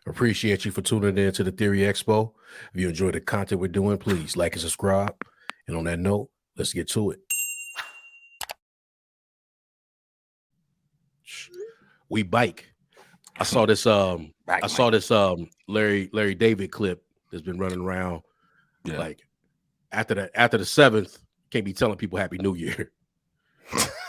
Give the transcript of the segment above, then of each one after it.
Appreciate you for tuning in to the Theory Expo. If you enjoy the content we're doing, please like and subscribe. And on that note, let's get to it. We bike. I saw this Larry David clip that's been running around. Yeah. Like after the 7th, can't be telling people Happy New Year.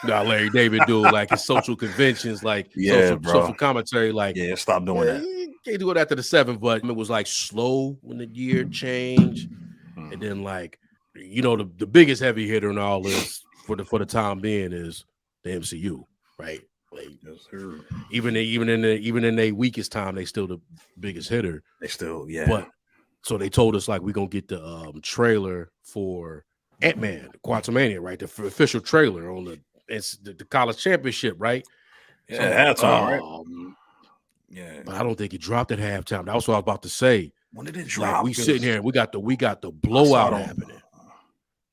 Now Larry David do like his social conventions, like social commentary, like stop doing that. You can't do it after the 7th, but it was like slow when the year changed, and then like the biggest heavy hitter in all this for the time being is the MCU, right? Like, yes, sir. Even in their weakest time, they still the biggest hitter. They still, But so they told us like we're gonna get the trailer for Ant-Man, Quantumania, right? The official trailer on the college championship, right? Yeah, halftime, right? Yeah, but I don't think it dropped at halftime. That was what I was about to say. When did it drop? Like, we sitting here and we got the blowout happening.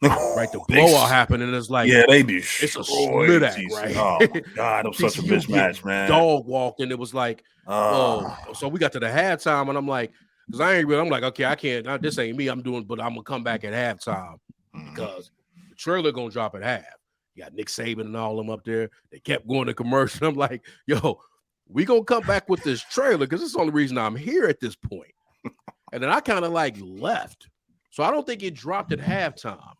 Right, the blowout happened, and it's like they be it's a split act, right? Oh my God, it was such a mismatch, man. Dog walked, and it was like, so we got to the halftime, and I'm like, because I'm like, okay, I can't. This ain't me. But I'm gonna come back at halftime because the trailer gonna drop at half. You got Nick Saban and all them up there. They kept going to commercial. I'm like, yo, we gonna come back with this trailer because it's the only reason I'm here at this point. And then I kind of like left, so I don't think it dropped at halftime.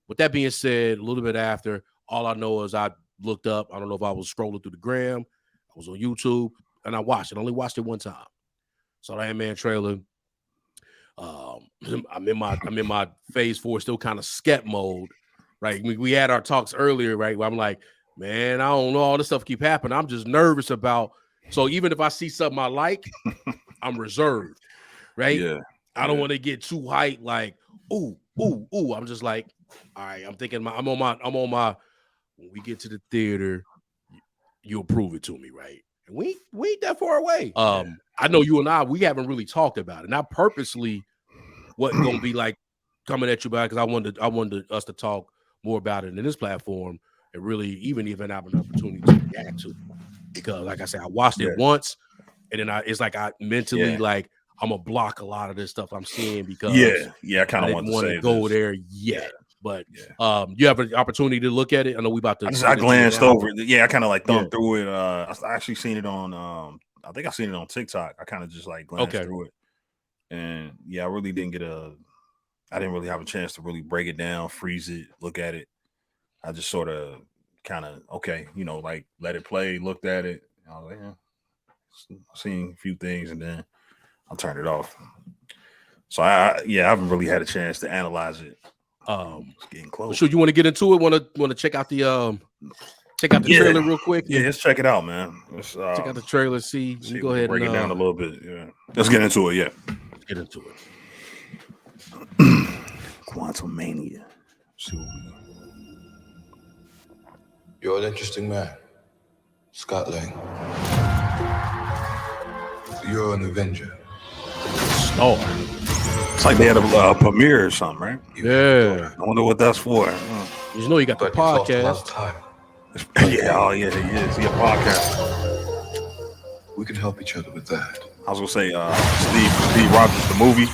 With that being said, a little bit after, all I know is I looked up. I don't know if I was scrolling through the gram. I was on YouTube, and I watched it. I only watched it one time. Saw the Ant-Man trailer. I'm in my phase 4, still kind of sket mode, right? We had our talks earlier, right? Where I'm like, man, I don't know, all this stuff keep happening. I'm just nervous about. So even if I see something I like, I'm reserved, right? Yeah. I don't want to get too hyped, like, ooh. I'm just like, all right, I'm thinking I'm on my when we get to the theater, you'll prove it to me, right? And we ain't that far away. I know you and I, we haven't really talked about it. And I purposely wasn't gonna be like coming at you about it because I wanted us to talk more about it in this platform and really even have an opportunity to react to it. Because like I said, I watched it once, and then it's like I mentally like I'm gonna block a lot of this stuff I'm seeing because I kind of want to go there yet. But you have an opportunity to look at it. I know we about to. I glanced over it. Yeah, I kind of like thumbed through it. I actually seen it on. I think I seen it on TikTok. I kind of just like glanced through it, and I really didn't I didn't really have a chance to really break it down, freeze it, look at it. I just sort of kind of like let it play, looked at it. I was like, seen a few things, and then I turned it off. So I haven't really had a chance to analyze it. It's getting close. So you want to get into it? Want to check out the trailer real quick? Yeah, let's check it out, man. Let's check out the trailer. See go ahead break and it down a little bit. Yeah, let's get into it. Yeah, let's get into it. Quantumania. You're an interesting man, Scott Lang. You're an Avenger. Oh, it's like they had a premiere or something, right? Yeah. I wonder what that's for. You know, you got the podcast. He is. He a podcast. We can help each other with that. I was gonna say Steve Rogers, the movie.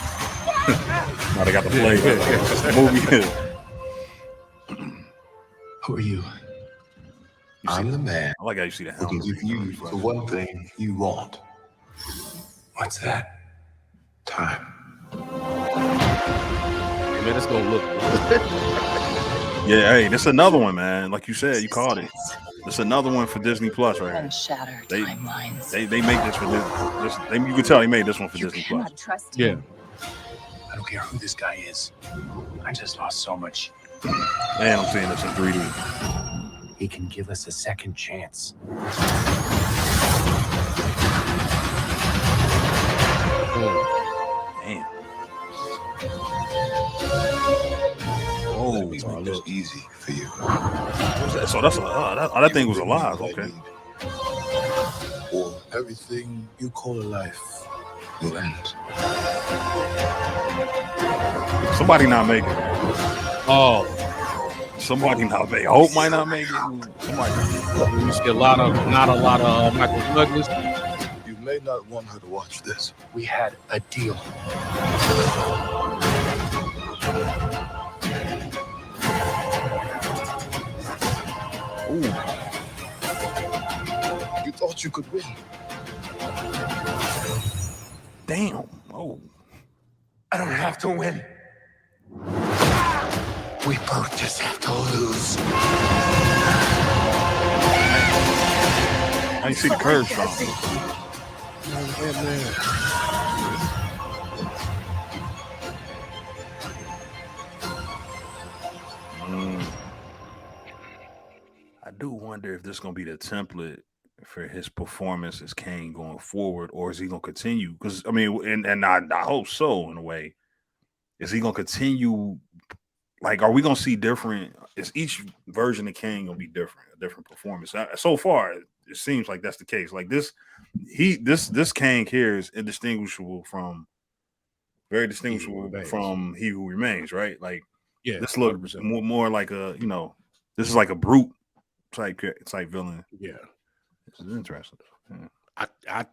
Now they got the play. The movie. Who are you? I'm the man. I like how you see the who can give you the one thing you want. What's that? Time. Hey man, it's gonna look. Hey, this another one, man. Like you said, you called it. It's another one for Disney Plus, right here. Shattered timelines. They make this for Disney. You can tell they made this one for Disney Plus. Trust him. I don't care who this guy is. I just lost so much. Man, I'm seeing this in 3D. He can give us a second chance. Damn. Let me make this easy for you. So that thing was alive. Okay. Or everything you call a life will end. Somebody not making it. Oh. Somebody not make it. Hope might not make it. Somebody. You see not a lot of Michael Douglas. may not want her to watch this. We had a deal. Ooh. You thought you could win. Damn. Oh. I don't have to win. We both just have to lose. I didn't see the curve shot. I do wonder if this is going to be the template for his performance as Kang going forward, or is he going to continue? Because, I mean, and I hope so, in a way. Is he going to continue? Like, are we going to see different? Is each version of Kang going to be different, a different performance? So far, it seems like that's the case. Like this Kang here is indistinguishable from, very distinguishable from He Who Remains, right? Like, yeah, this looks more like a, this is like a brute type villain. Yeah, this is interesting. Yeah. I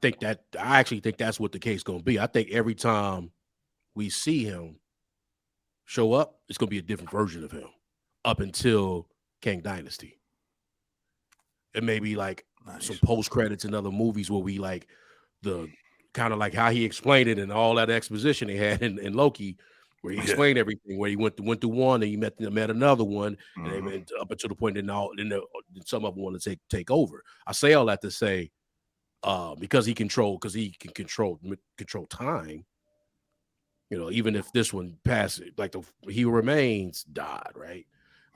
actually think that's what the case going to be. I think every time we see him show up, it's going to be a different version of him up until Kang Dynasty. It may be like some post credits in other movies where we like the kind of like how he explained it and all that exposition they had in Loki, where he explained everything, where he went through one and he met another one, and they went up until the point that some of them want to take over. I say all that to say, because he can control time. Even if this one passes, like He Remains died, right?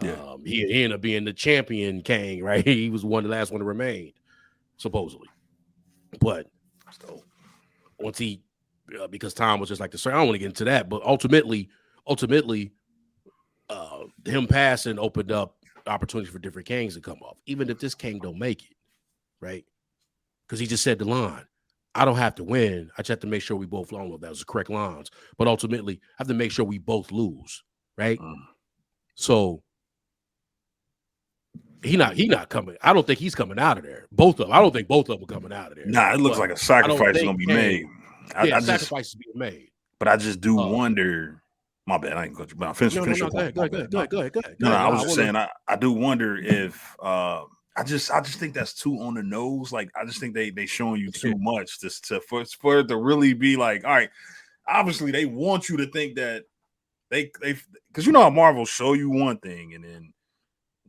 Yeah. He ended up being the champion Kang, right? He was the last one to remain, supposedly. But once because time was just like I don't want to get into that, but ultimately, him passing opened up opportunities for different Kangs to come off, even if this Kang don't make it, right? Because he just said the line, I don't have to win. I just have to make sure we both lose. That was the correct lines. But ultimately, I have to make sure we both lose, right? So he not coming. I don't think he's coming out of there. I don't think both of them are coming out of there. Nah, it looks like a sacrifice is going to be made. Sacrifice is being made. But I just do wonder. My bad. I ain't got you. But I'm finished. Go ahead. No, I was just saying. I do wonder if. I just think that's too on the nose. Like, I just think they showing you too much for it to really be like, all right. Obviously, they want you to think that they because how Marvel show you one thing and then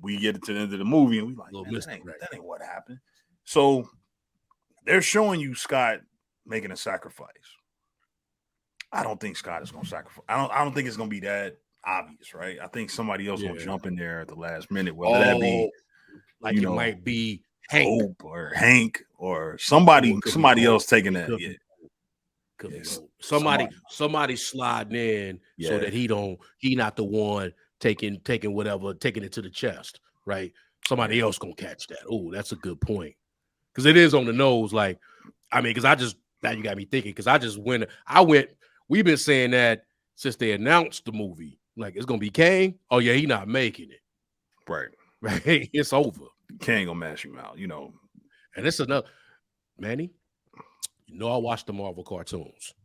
we get to the end of the movie and we like, that ain't what happened. So they're showing you Scott making a sacrifice. I don't think Scott is going to sacrifice. I don't think it's going to be that obvious, right? I think somebody else will jump in there at the last minute, whether that be like it might be Hank or Hank or somebody else taking that. Somebody sliding in so that he not the one taking it to the chest, right? Somebody else gonna catch that. Oh, that's a good point. Because it is on the nose, like, I mean, because now you got me thinking, because we've been saying that since they announced the movie, like it's gonna be Kang. Oh yeah, he not making it. Right. It's over. Kang gonna mash him out, And it's another, Manny, I watched the Marvel cartoons.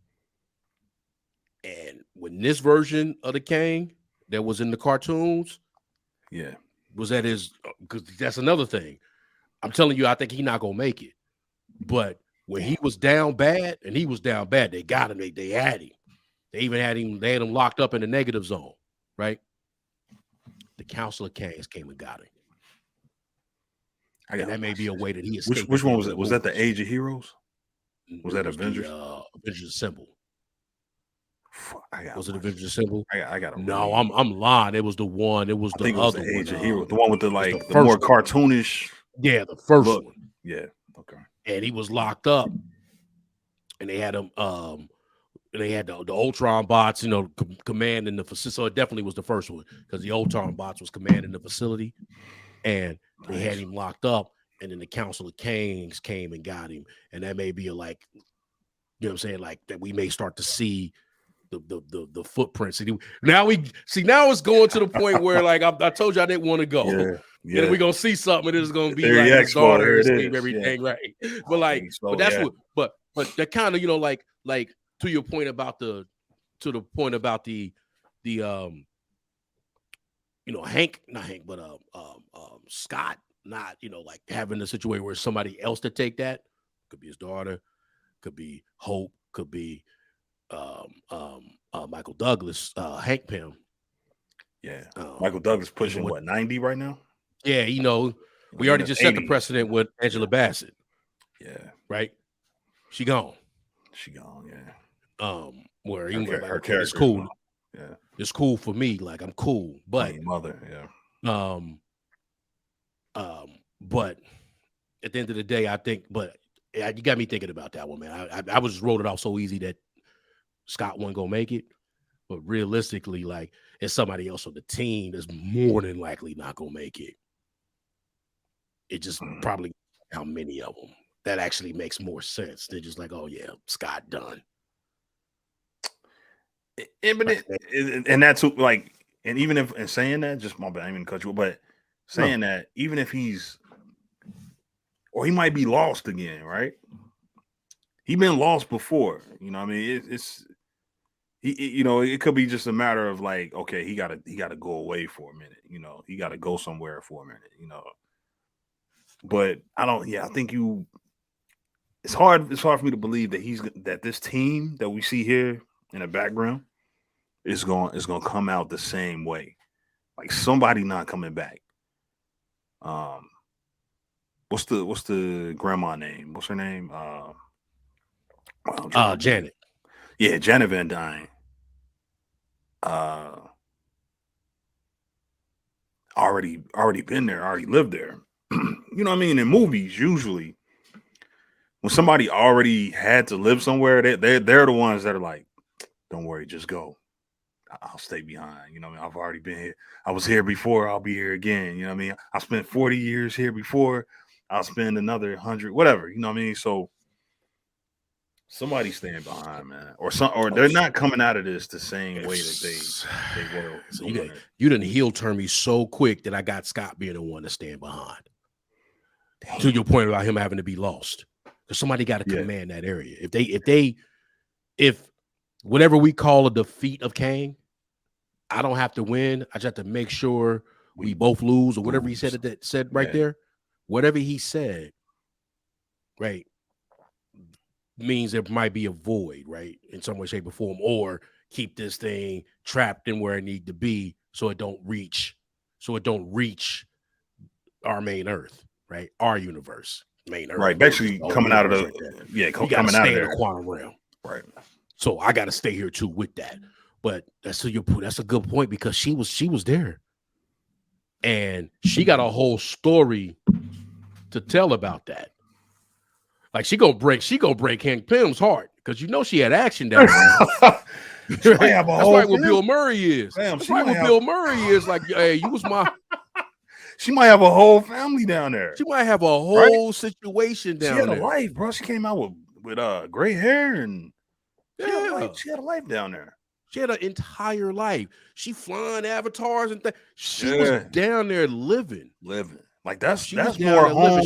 And when this version of the Kang that was in the cartoons, was at his, because that's another thing. I'm telling you, I think he's not gonna make it. But when he was down bad, they got him. They had him. They even had him locked up in the negative zone, right? The Council of Kangs came and got him. And that may be a way that he escaped. Which one was it? Was that the Age of Heroes? Was that Avengers? Avengers Assemble. Was it Avengers Assemble? I got it. No, I'm lying. It was the one. It was the other one. Age of Heroes. The one with the more cartoonish. Yeah, the first one. Yeah. Okay. And he was locked up, and they had him. They had the Ultron bots, commanding the facility. So it definitely was the first one because the Ultron bots was commanding the facility, and they had him locked up. And then the Council of Kangs came and got him, and that may be like, what I'm saying, like that we may start to see the footprints. Now it's going to the point where like I told you I didn't want to go. Yeah. And we're gonna see something, and it's gonna be like his daughter escape everything, right? But like, but that's what. But that kind of, like to your point about the Hank, not Hank, but Scott, not like having a situation where somebody else to take that. Could be his daughter, could be Hope, could be Michael Douglas, Hank Pym. Yeah, Michael Douglas pushing what 90 right now. Yeah, we already just set the precedent with Angela Bassett. Yeah, right. She gone. Yeah. Where her character is cool. Yeah, it's cool for me. Like I'm cool, but mother. Yeah. But at the end of the day, I think. But you got me thinking about that one, man. I was rolling off so easy that Scott wasn't gonna make it. But realistically, like it's somebody else on the team that's more than likely not gonna make it. It just probably how many of them that actually makes more sense. They're just like, oh yeah, Scott done. And that's like, and even if in saying that, just my bad, I didn't cut you, but saying that even if he's, or he might be lost again, right? He been lost before, you know what I mean? It could be just a matter of like, okay, he gotta go away for a minute, he gotta go somewhere for a minute, But I think it's hard for me to believe that this team that we see here in the background is going to come out the same way. Like somebody not coming back. What's the grandma name? What's her name? Janet. Yeah, Janet Van Dyne. Already been there, already lived there. You know what I mean? In movies, usually when somebody already had to live somewhere, they're the ones that are like, don't worry, just go. I'll stay behind. You know what I mean? I've already been here. I was here before. I'll be here again. You know what I mean? I spent 40 years here before. I'll spend another 100, whatever. You know what I mean? So somebody's staying behind, man. Or they're not coming out of this the same way that they were. So you didn't heel turn me so quick that I got Scott being the one to stand behind. Damn. To your point about him having to be lost. Because somebody got to command that area. If whatever we call a defeat of Kang, I don't have to win. I just have to make sure we both lose or whatever he said right there. Whatever he said, right, means there might be a void, right, in some way, shape, or form, or keep this thing trapped in where it need to be so it don't reach our main Earth, right, our universe, main Earth, right, basically coming out of the coming out of there, the quantum realm, right. So I got to stay here too with that. But that's a good point because she was there, and she got a whole story to tell about that. Like she gonna break Hank Pym's heart because she had action down there. That's right what Bill Murray is. That's right what Bill Murray is. Like, hey, you was my. She might have a whole family down there. She might have a whole situation down there. She had a life, bro. She came out with gray hair and she had a life down there. She had an entire life. She flying avatars and things. She was down there living. Like that's more home.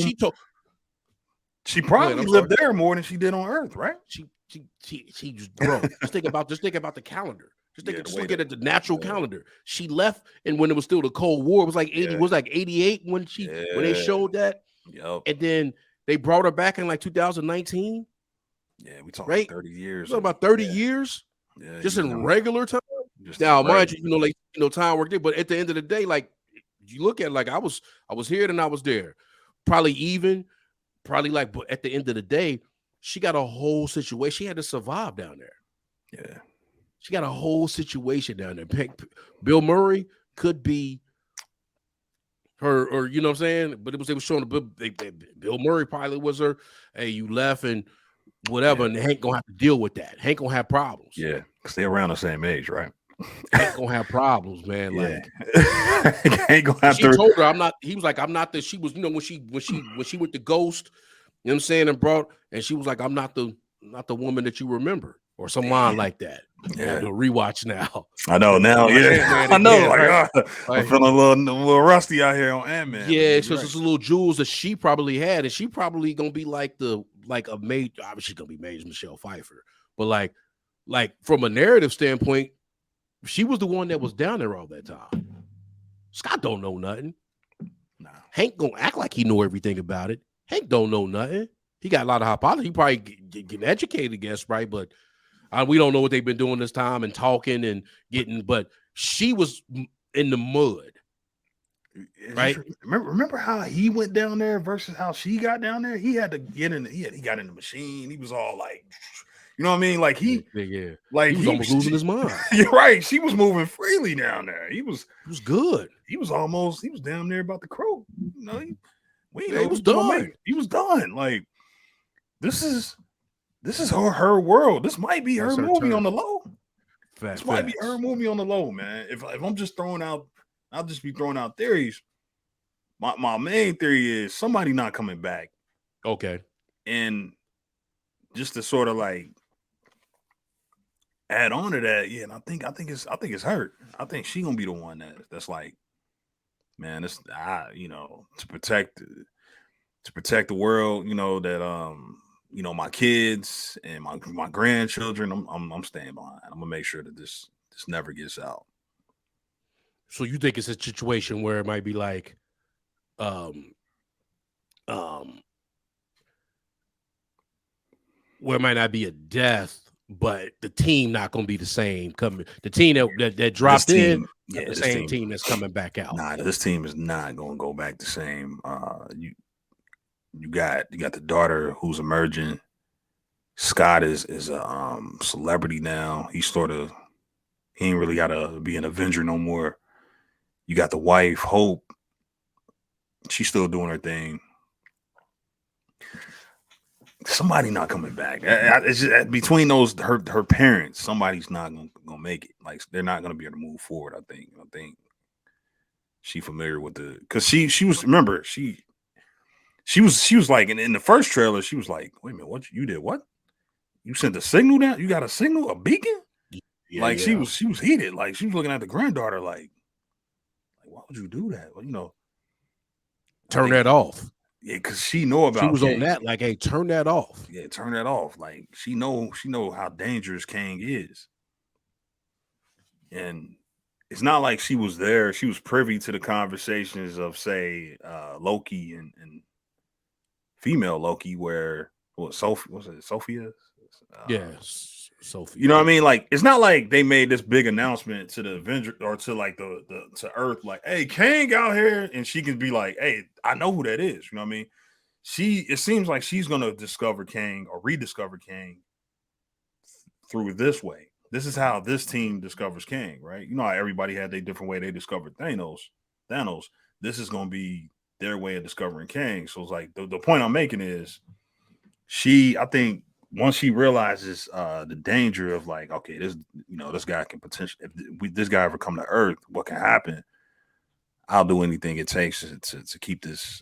She probably lived there more than she did on Earth, right? She just broke. just think about the calendar. Just look at the natural calendar. She left, and when it was still the Cold War, it was like 80. It was like 88 when when they showed that. Yep. And then they brought her back in like 2019. Yeah, we talking 30 years. We're talking about 30 years. Yeah, just in regular time. Now, mind you, time worked there, but at the end of the day, like you look at it, like I was here and I was there. Probably like, but at the end of the day, she got a whole situation. She had to survive down there. Yeah. She got a whole situation down there. Bill Murray could be her, or you know what I'm saying? But they was showing Bill Murray probably was her. Hey, you left and whatever, and Hank gonna have to deal with that. Hank gonna have problems. Yeah, because they're around the same age, right? Hank gonna have problems, man. Like Hank gonna have. She told her, "I'm not." He was like, "I'm not the." She was, when she with the ghost, you know what I'm saying, and she was like, "I'm not the woman that you remember," or some line like that. Yeah, to rewatch now. I know now. Yeah, I know. I'm feeling a little rusty out here on Ant-Man. Yeah, so it's little jewels that she probably had, and she probably gonna be like the like a major. Obviously, gonna be major Michelle Pfeiffer, but like from a narrative standpoint, she was the one that was down there all that time. Scott don't know nothing. Nah. Hank gonna act like he know everything about it. Hank don't know nothing. He got a lot of hypotheses. He probably getting educated, I guess, right? But we don't know what they've been doing this time and talking and getting. But she was in the mud, right? Remember how he went down there versus how she got down there? He had to get in. He got in the machine. He was all like, you know what I mean? Like like he was almost losing his mind. You're right. She was moving freely down there. He was good. He was down there about to croak. You know, he was done. He was done. Like this is her world. This might be her movie on the low. This might be her movie on the low, man. If I'm just throwing out, I'll just be throwing out theories. My main theory is somebody not coming back. Okay. And just to sort of like add on to that, yeah, and I think it's her. I think she gonna be the one that's like, man, this to protect the world, that my kids and my grandchildren, I'm staying behind. I'm gonna make sure that this never gets out. So you think it's a situation where it might be like, where it might not be a death, but the team not going to be the same. The team that dropped in, the same team that's coming back out. Nah, this team is not going to go back the same. You got the daughter who's emerging. Scott is a celebrity now. He ain't really got to be an Avenger no more. You got the wife, Hope. She's still doing her thing. Somebody not coming back. It's just, between those her parents, somebody's not gonna make it. Like they're not gonna be able to move forward. I think she familiar with because she was, remember, she was like in the first trailer, she was like, wait a minute, what you did? What? You sent a signal down? You got a signal, a beacon? Yeah, she was heated. Like she was looking at the granddaughter like why would you do that? Well, turn that off. Yeah, because she know about. She was Kang. On that, like, hey, turn that off. Yeah, turn that off. Like she know how dangerous Kang is, and it's not like she was there. She was privy to the conversations of, say, Loki and female Loki, where Sophie was it Sophia? Yes, Sophie. You know what I mean? Like it's not like they made this big announcement to the Avenger or to like to Earth, like, hey, Kang out here, and she can be like, hey, I know who that is. You know what I mean? It seems like she's gonna discover Kang or rediscover Kang through this way. This is how this team discovers Kang, right? You know how everybody had their different way they discovered Thanos. This is gonna be their way of discovering Kang. So it's like the point I'm making is I think once she realizes the danger of like, okay, this guy can potentially, if this guy ever come to Earth, what can happen? I'll do anything it takes to keep this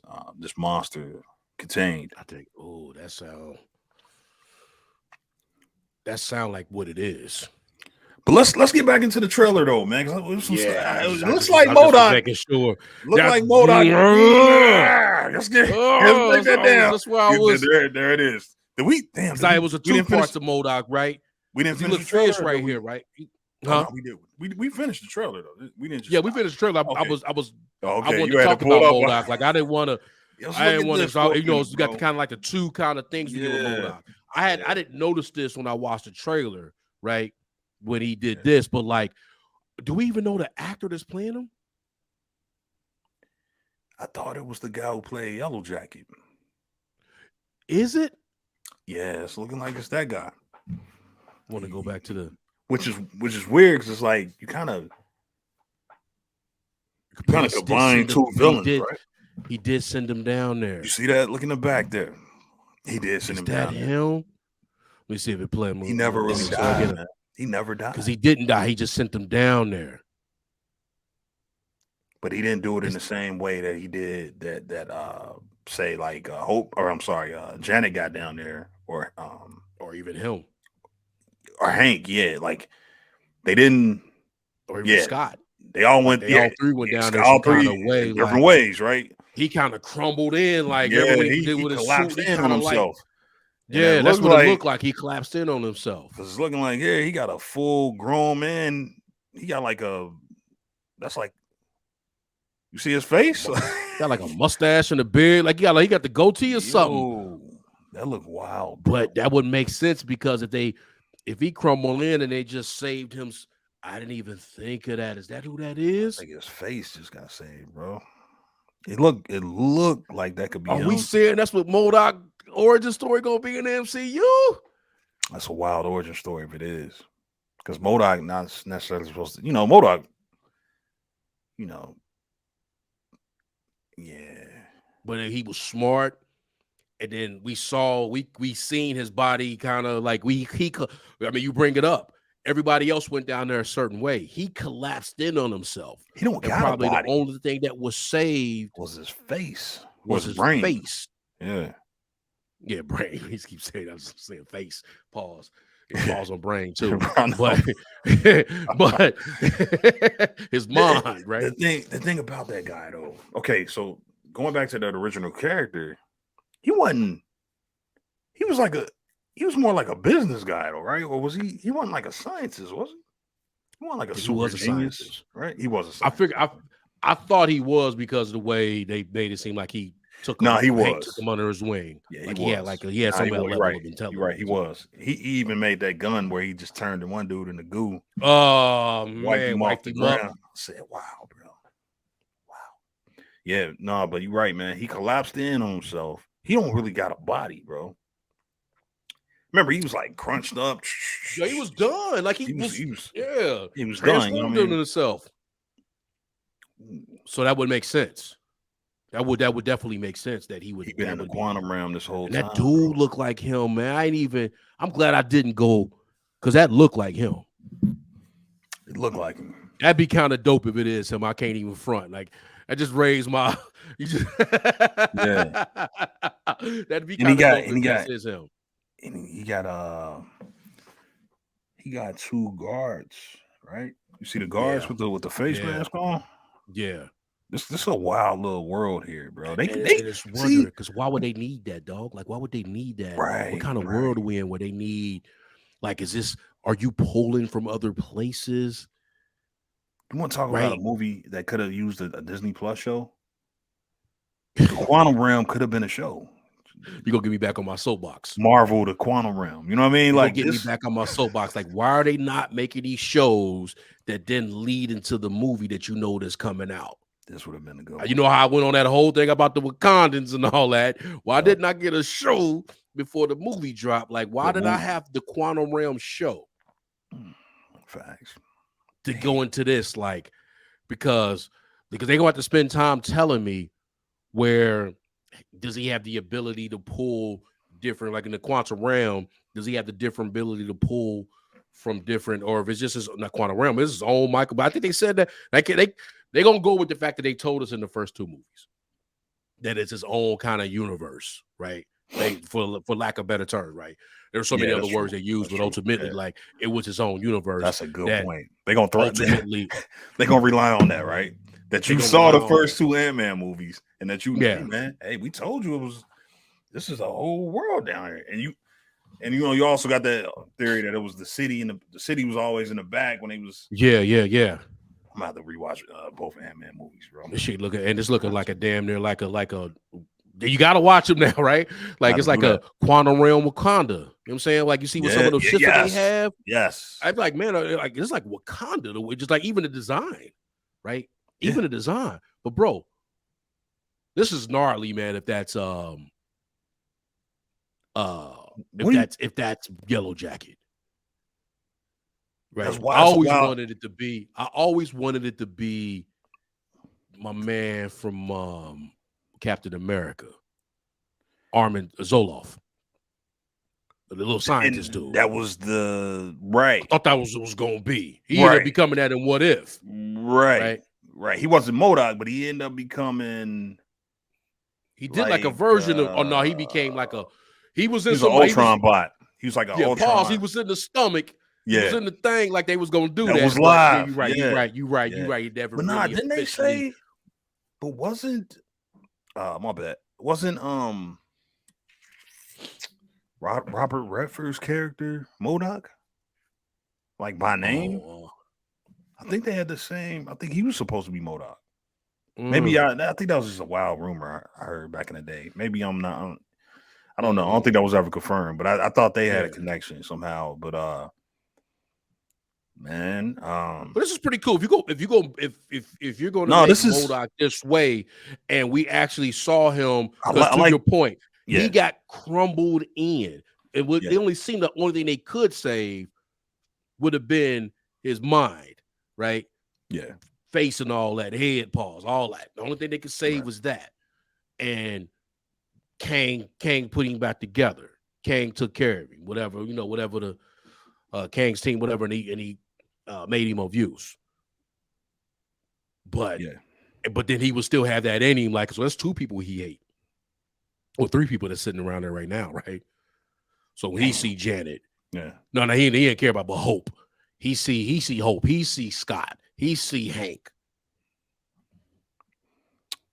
monster contained. I think, that sound like what it is. But let's get back into the trailer though, man. It looks like MODOK. Making sure. Look like MODOK. Let's take that down. That's where I was. There it is. It was a two parts of MODOK, right? We didn't finish the trailer right here, right? Huh? No, we did. We finished the trailer though. We didn't. We finished the trailer. I wanted you to talk about MODOK. Like I didn't want to. You got the kind of like the two kind of things we did with MODOK. I didn't notice this when I watched the trailer, right? When he did this, but like, do we even know the actor that's playing him? I thought it was the guy who played Yellow Jacket. Is it? Yeah, it's looking like it's that guy. Want to go back to the which is weird because it's like you kind of combine two villains, right? He did send him down there. You see that? Look in the back there. He did send him down. Him? Let me see if it played him. He never really died. He never died because he didn't die. He just sent them down there. But he didn't do it in the same way that he did that say like Hope, or I'm sorry, Janet got down there, or even him, or Hank. Yeah, like they didn't, or even Scott. They all went. All three went down there. All three different ways, right? He kind of crumbled in, like he collapsed in on himself. Yeah, that's what it looked like. He collapsed in on himself. Because it's looking like, yeah, he got a full grown man. He got like that's like, you see his face? Got like a mustache and a beard. Like he got the goatee or something. That look wild, bro. But that would make sense because if he crumbled in and they just saved him, I didn't even think of that. Is that who that is? I think his face just got saved, bro. It looked like that could be. Are we saying that's what MODOK origin story gonna be in the MCU? That's a wild origin story if it is, because MODOK not necessarily supposed to. MODOK. Yeah. But he was smart, and then we seen his body kind of like you bring it up. Everybody else went down there a certain way. He collapsed in on himself. He don't got probably a body. The only thing that was saved was his face. Was his brain. Face. Yeah. Yeah, brain. He keeps saying I was saying face. Pause. Pause on brain too. but his mind, right? The thing about that guy though. Okay, so going back to that original character, he was more like a business guy, though, right? Or was he? He wasn't like a scientist, was he? He wasn't like a super genius, scientist, right? He was a scientist. I figured. I thought he was because of the way they made it seem like he took. He took him under his wing. Yeah, like he had some level of intelligence. You're right. He was. He even made that gun where he just turned the one dude in the goo. Oh man, wiped him off the ground. I said, "Wow, bro, wow." Yeah, no, but you're right, man. He collapsed in on himself. He don't really got a body, bro. Remember, he was like crunched up. Yeah, he was done. Like he was done. You know what I mean? Himself. So that would make sense. That would definitely make sense that he would. He'd been in the quantum realm this whole time. That dude looked like him, man. I'm glad I didn't go because that looked like him. It looked like him. That'd be kind of dope if it is him. I can't even front. Like I just raised my. Yeah. That'd be kind of dope if this is him. And he got two guards, right? You see the guards with the face mask on? Yeah. This is a wild little world here, bro. They just wonder because why would they need that, dog? Like, why would they need that? Right. What kind of world are we in where they need? Like, are you pulling from other places? You want to talk about a movie that could have used a Disney Plus show? The Quantum Realm could have been a show. You gonna get me back on my soapbox? Marvel, the Quantum Realm. You know what I mean? Like, get me back on my soapbox. Like, why are they not making these shows that then lead into the movie that you know that's coming out? This would have been a good one. You know how I went on that whole thing about the Wakandans and all that. Why didn't I get a show before the movie dropped? Like, why did I have the Quantum Realm show? Facts. To go into this, like, because they're gonna have to spend time telling me where does he have the ability to pull different, like in the Quantum Realm, does he have the different ability to pull from different, or if it's just not Quantum Realm, it's his own Michael. But I think they said that they're gonna go with the fact that they told us in the first two movies that it's his own kind of universe, right? For lack of better term, right? There's so many other words they use, but ultimately, like it was his own universe. That's a good point. They're gonna throw ultimately. They're gonna rely on that, right? That you saw the first two Ant-Man movies, and that you, hey, man, hey, we told you this is a whole world down here, and you also got that theory that it was the city, and the city was always in the back when they was. Yeah. I'm gonna have to rewatch both Ant-Man movies, bro. This shit looking like a damn near like a. You gotta watch them now, right? Like it's like a Quantum Realm Wakanda. You know what I'm saying? Like you see what some of those shit that they have. Yes. I'm like, man, like it's like Wakanda, the way, just like even the design, right? Even the design. But bro, this is gnarly, man. If that's if that's Yellow Jacket. Right. I always wanted it to be my man from Captain America, Armin Zoloff, the little scientist dude. That was the right. I thought that was gonna be. He ended up becoming that in What If. Right. He wasn't MODOK, but he ended up becoming. He did like a version of. Oh no, he became like a. He was in an Ultron bot. He was like an Ultron. Pause. He was in the stomach. Yeah. He was in the thing like they was gonna do that. Was live. You're right. You're right. You never. But really didn't they say? But wasn't. My bad. Wasn't Robert Redford's character, MODOK, like by name. I think they had the same. I think he was supposed to be MODOK. Maybe I think that was just a wild rumor I heard back in the day. Maybe I'm not. I don't know. I don't think that was ever confirmed, but I thought they had a connection somehow. But man, but this is pretty cool. If you're going to make MODOK this way, and we actually saw him, to your point, he got crumbled in. It would. They only seemed the only thing they could save would have been his mind, right? Yeah. Face and all that, head paws, all that. The only thing they could save was that. And Kang put him back together. Kang took care of him, whatever the Kang's team, whatever, and he made him of use. But then he would still have that in him, like, so that's 2 people he hate. Or 3 people that's sitting around there right now, right? So when he see Janet, no, he didn't care about but Hope. He see Hope. He see Scott. He see Hank.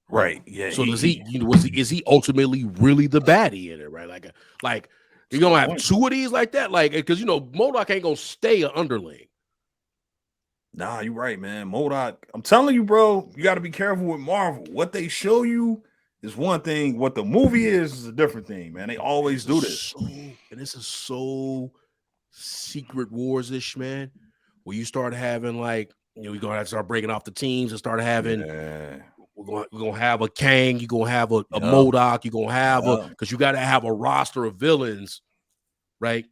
Right. Yeah. So is he ultimately really the baddie in it, right? Like you're gonna have 2 of these like that, like, because MODOK ain't gonna stay an underling. Nah, you're right, man. MODOK. I'm telling you, bro, you got to be careful with Marvel. What they show you is one thing. What the movie is a different thing, man. They always do this. And this is so Secret Wars-ish, man. Where you start having like, we're gonna have to start breaking off the teams and start having. We're gonna have a Kang. You're gonna have a MODOK. You're gonna have because you got to have a roster of villains, right?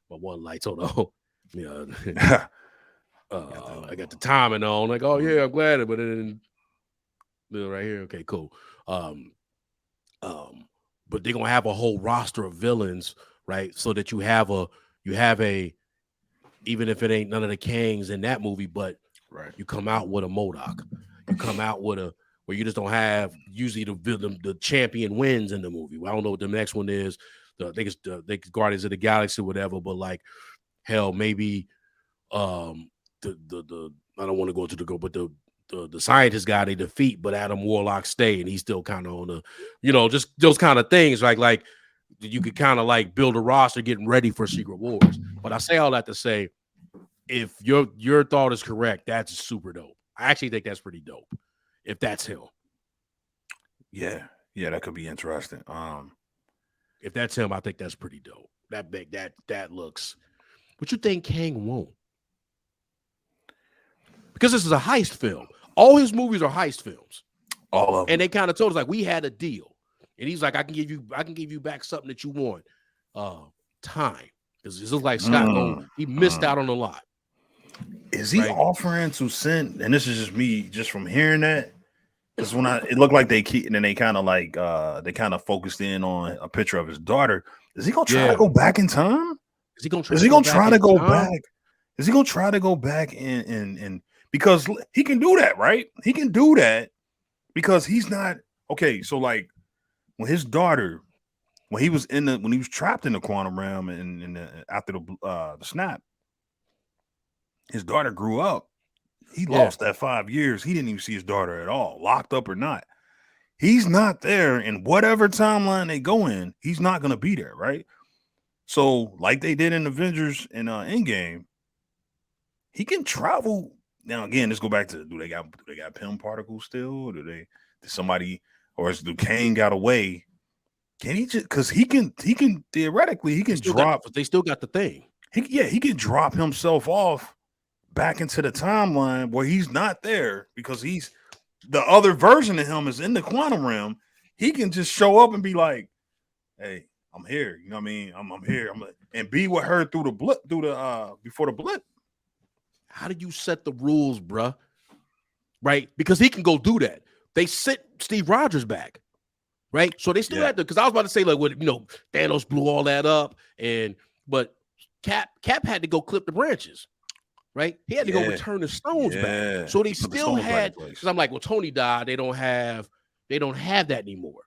My one lights on. I got the timing on. Like, oh yeah, I'm glad, but then right here, okay, cool. But they're gonna have a whole roster of villains, right? So that you have a even if it ain't none of the Kangs in that movie, but you come out with a MODOK. You come out with where you just don't have usually the champion wins in the movie. Well, I don't know what the next one is. I think it's the Guardians of the Galaxy or whatever, but like hell, maybe the I don't want to go to the go, but the scientist guy they defeat, but Adam Warlock stay, and he's still kind of on the, just those kind of things, like you could kind of like build a roster getting ready for Secret Wars. But I say all that to say, if your thought is correct, that's super dope. I actually think that's pretty dope. If that's him. Yeah, that could be interesting. If that's him, I think that's pretty dope. That looks. What you think Kang won't? Because this is a heist film. All his movies are heist films. All of them. And they kind of told us like we had a deal. And he's like, I can give you back something that you want. Time. Because this is like Scott he missed out on a lot. Is he offering to send? And this is just me, just from hearing that. Because it looked like they kind of focused in on a picture of his daughter. Is he gonna try to go back in time? Is he gonna try to go back? Is he gonna try to go back and because he can do that, right? He can do that because he's not okay. So like when his daughter, when he was trapped in the quantum realm and after the snap, his daughter grew up. He lost that 5 years. He didn't even see his daughter at all, locked up or not. He's not there in whatever timeline they go in. He's not going to be there, right? So, like they did in Avengers and Endgame, he can travel. Now, again, let's go back to do they got Pym particles still? Or did somebody, or is Kang got away? Can he just because he can theoretically he can drop? They still got the thing. He can drop himself off back into the timeline where he's not there because he's the other version of him is in the quantum realm. He can just show up and be like, "Hey, I'm here." You know what I mean? I'm here. And be with her through the blip, before the blip. How do you set the rules, bruh? Right? Because he can go do that. They sent Steve Rogers back, right? So they still had to. Because I was about to say, like, Thanos blew all that up, but Cap had to go clip the branches. Right, he had to go return the stones back, so they still had. Because I'm like, well, Tony died. They don't have that anymore,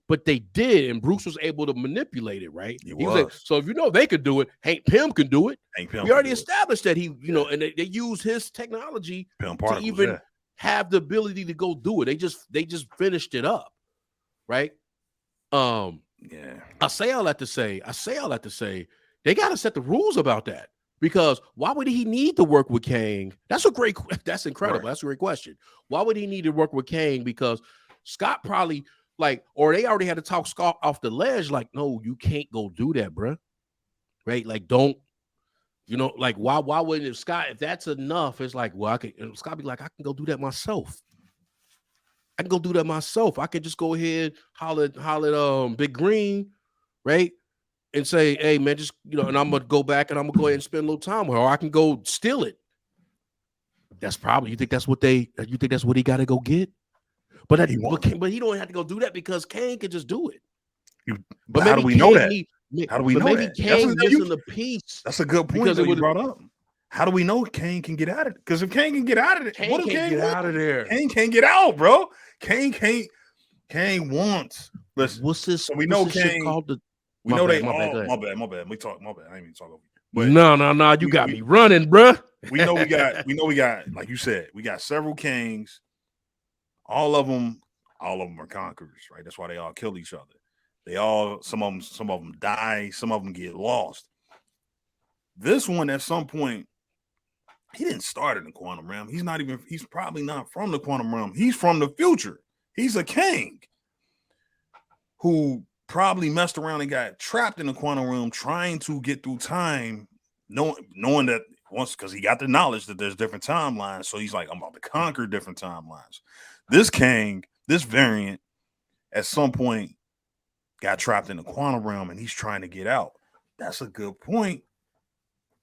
but they did, and Bruce was able to manipulate it. Right, he was like, so if they could do it, Hank Pym can do it. We already established that he, and they use his technology to even have the ability to go do it. They just finished it up, right? Yeah. I say all that to say, they got to set the rules about that. Because why would he need to work with Kang? That's incredible. Right. That's a great question. Why would he need to work with Kang? Because Scott probably or they already had to talk Scott off the ledge. Like, no, you can't go do that, bro. Right? Like, don't, why wouldn't Scott, if that's enough, it's like, well, Scott be like, I can go do that myself. I can go do that myself. I can just go ahead, holler at Big Green, right? And say, hey, man, just, and I'm going to go back and I'm going to go ahead and spend a little time with her. Or I can go steal it. That's probably, you think that's what he got to go get? But he don't have to go do that because Kang can just do it. But how do we know that? How do we know maybe that? Kang missing the piece. That's a good point because you brought up. How do we know Kang can get out of it? Because if Kang can get out of it, Kang can't get out of there. Kang can't get out, bro. Kang wants. Listen, what's this? So we know Kang. Called we know they all. My bad. My bad. I ain't even talk over you. But no. You got me running, bro. We know we got. Like you said, we got several Kangs. All of them are conquerors, right? That's why they all kill each other. Some of them die. Some of them get lost. This one, at some point, he didn't start in the quantum realm. He's probably not from the quantum realm. He's from the future. He's a Kang who probably messed around and got trapped in the quantum realm trying to get through time, knowing that once, because he got the knowledge that there's different timelines. So he's like, I'm about to conquer different timelines. This Kang, this variant, at some point got trapped in the quantum realm and he's trying to get out. That's a good point.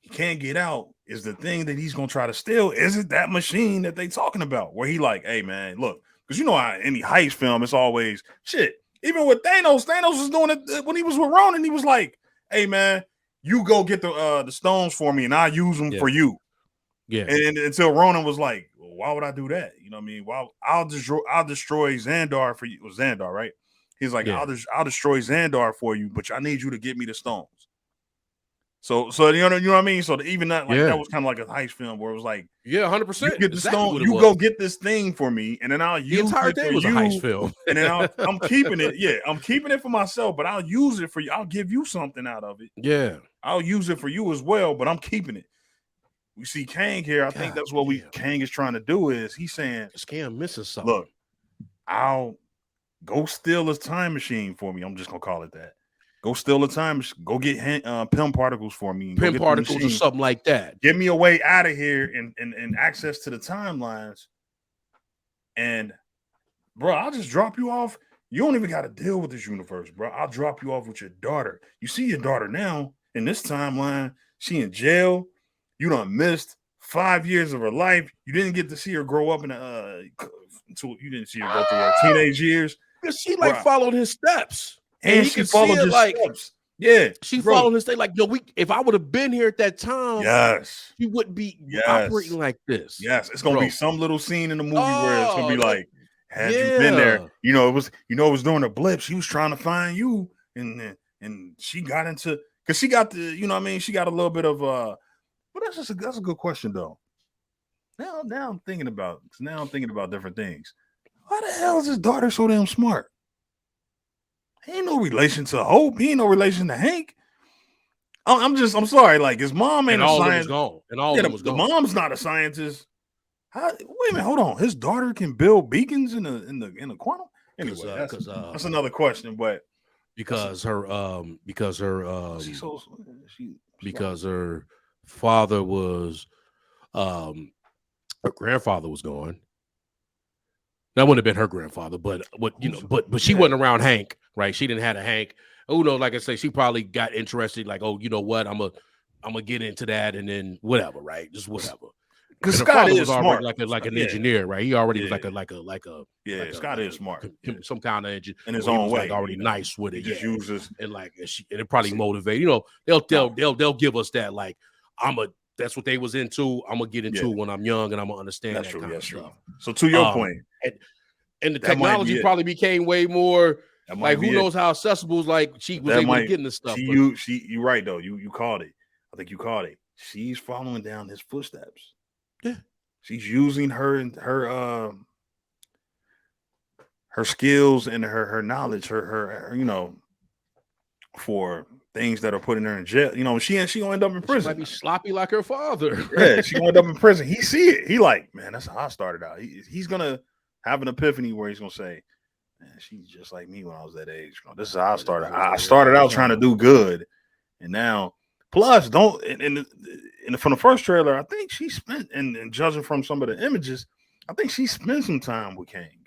He can't get out. Is the thing that he's gonna try to steal? Is it that machine that they talking about? Where he like, hey man, look, because you know how any heist film, it's always shit. Even with Thanos was doing it when he was with Ronan. He was like, hey man, you go get the stones for me and I'll use them for you. Yeah. And until Ronan was like, well, why would I do that? You know what I mean? Well, I'll destroy Xandar for you. It was Xandar, right? He's like, I'll destroy Xandar for you, but I need you to get me the stones. So you know what I mean? So even that, that was kind of like a heist film where it was like, 100%. You get the stone, you go get this thing for me, and then I'll use the entire it thing for was you, a heist film. And then I'm keeping it. Yeah, I'm keeping it for myself, but I'll use it for you. I'll give you something out of it. Yeah, I'll use it for you as well, but I'm keeping it. We see Kang here. I think that's what Kang is trying to do. Is he's saying, Scam misses something. Look, I'll go steal his time machine for me. I'm just gonna call it that. Go steal the time. Go get PIM particles for me. PIM particles or something like that. Get me a way out of here and access to the timelines. And, bro, I'll just drop you off. You don't even got to deal with this universe, bro. I'll drop you off with your daughter. You see your daughter now in this timeline. She in jail. You done missed 5 years of her life. You didn't get to see her grow up you didn't see her go through her teenage years. Because she followed his steps. And she followed his steps. Yeah. She followed his steps. Like, if I would have been here at that time, she wouldn't be operating like this. Yes. It's gonna be some little scene in the movie where it's gonna be like, had you been there, it was during the blip. She was trying to find you, and she got into because she got the, she got a little bit of but that's a good question though. Now I'm thinking about different things. Why the hell is his daughter so damn smart? He ain't no relation to Hope. He ain't no relation to Hank. I'm sorry. Like his mom ain't a scientist. And all of them was gone. The mom's not a scientist. Wait a minute, hold on. His daughter can build beacons in the quantum. Anyway, that's another question. But because her father was her grandfather was gone. That wouldn't have been her grandfather, but she wasn't around Hank, right? She didn't have a Hank. Who knows? Like I say, she probably got interested. Like, oh, you know what? I'm gonna get into that, and then whatever, right? Just whatever. Because Scott is was smart, like an engineer, right? He already was like a Scott is smart, some kind of engineer in his own way. Like already nice with it. He just uses and it probably motivate. They'll give us that like that's what they was into. I'm gonna get into when I'm young, and I'm gonna understand that kind of stuff. So to your point, and the technology probably became way more like who knows how accessible. Like she was able to get this stuff. You're right though. You called it. I think you called it. She's following down his footsteps. Yeah, she's using her skills and her knowledge, her for things that are putting her in jail. You know, she gonna end up in prison. She might be sloppy like her father. Yeah, she gonna end up in prison. He see it. He like, man, that's how I started out. He's gonna have an epiphany where he's gonna say, man, she's just like me when I was that age. This is how I started. I started out trying to do good, and now plus don't and from the first trailer, I think she spent and judging from some of the images, I think she spent some time with Kang.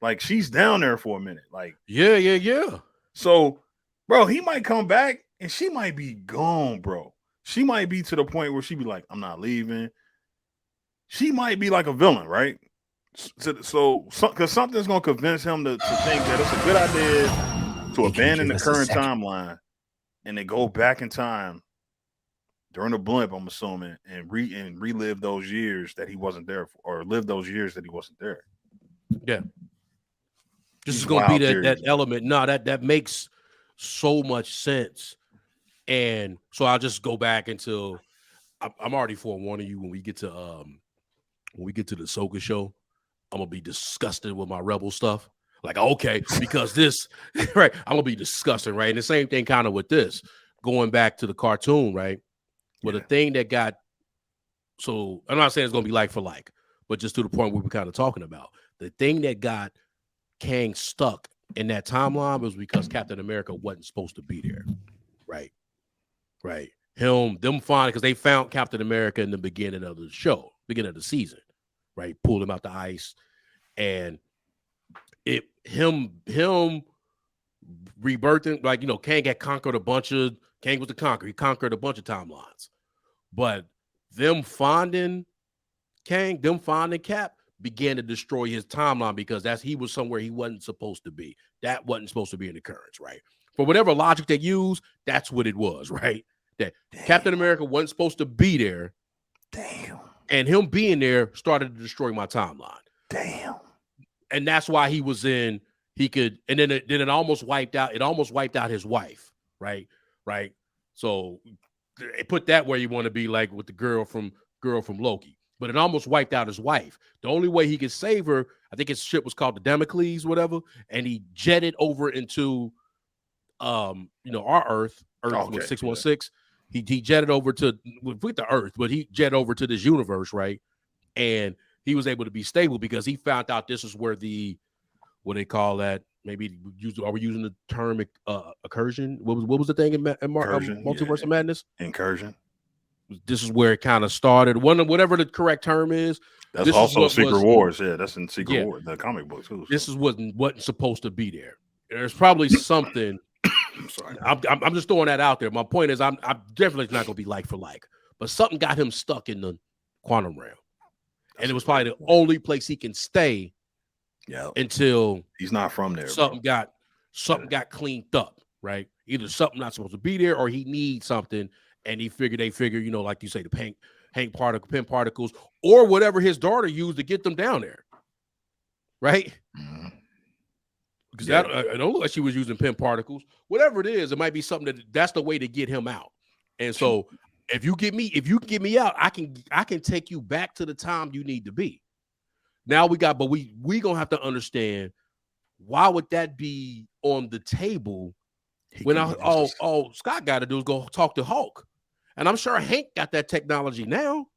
Like she's down there for a minute. Like yeah. So, bro, he might come back and she might be gone, bro. She might be to the point where she be like, I'm not leaving. She might be like a villain, right? So because something's gonna convince him to think that it's a good idea to abandon the current timeline and then go back in time during the blimp, I'm assuming, and relive those years that he wasn't there for, or live those years that he wasn't there. Yeah. This is going to be that element. No, that makes so much sense. And so I'll just go back until I'm already forewarning you when we get to the Ahsoka show, I'm gonna be disgusted with my Rebel stuff. Like, okay, because this right, I'm gonna be disgusted, right? And the same thing kind of with this, going back to the cartoon, right? Well, the thing that got so I'm not saying it's gonna be like for like, but just to the point we were kind of talking about, the thing that got Kang stuck in that timeline was because Captain America wasn't supposed to be there, right? Them finding because they found Captain America in the beginning of the show, beginning of the season, right? Pulled him out the ice, and him rebirthing, like Kang had conquered Kang was the conqueror. He conquered a bunch of timelines, but them finding Kang, them finding Cap, began to destroy his timeline because he was somewhere he wasn't supposed to be. That wasn't supposed to be in occurrence, right? For whatever logic they use, that's what it was, right? That Captain America wasn't supposed to be there. Damn. And him being there started to destroy my timeline. Damn. And that's why he was in, he could, and then it almost wiped out, his wife, right? So it put that where you want to be, like with the girl from Loki. But it almost wiped out his wife. The only way he could save her, I think his ship was called the Damocles, whatever, and he jetted over into our Earth was 616. Yeah. He jetted over to with the Earth, but he jetted over to this universe, right? And he was able to be stable because he found out this is where what they call that? Maybe are we using the term incursion? What was the thing in Multiverse of Madness? Incursion. This is where it kind of started. Whatever the correct term is. That's also Secret Wars. Yeah, that's in Secret Wars, the comic book too. So. This is wasn't supposed to be there. There's probably something. I'm sorry. I'm just throwing that out there. My point is, I'm definitely not going to be like for like, but something got him stuck in the quantum realm, and it was probably the only place he can stay. Yeah. Until he's not from there. Something got cleaned up, right? Either something not supposed to be there, or he needs something. And they figure, like you say, the pin particles, or whatever his daughter used to get them down there, right? Mm-hmm. Because I don't look like she was using pin particles. Whatever it is, it might be something that's the way to get him out. And so, if you get me out, I can take you back to the time you need to be. Now we gonna have to understand, why would that be on the table when all Scott got to do is go talk to Hulk? And I'm sure Hank got that technology now.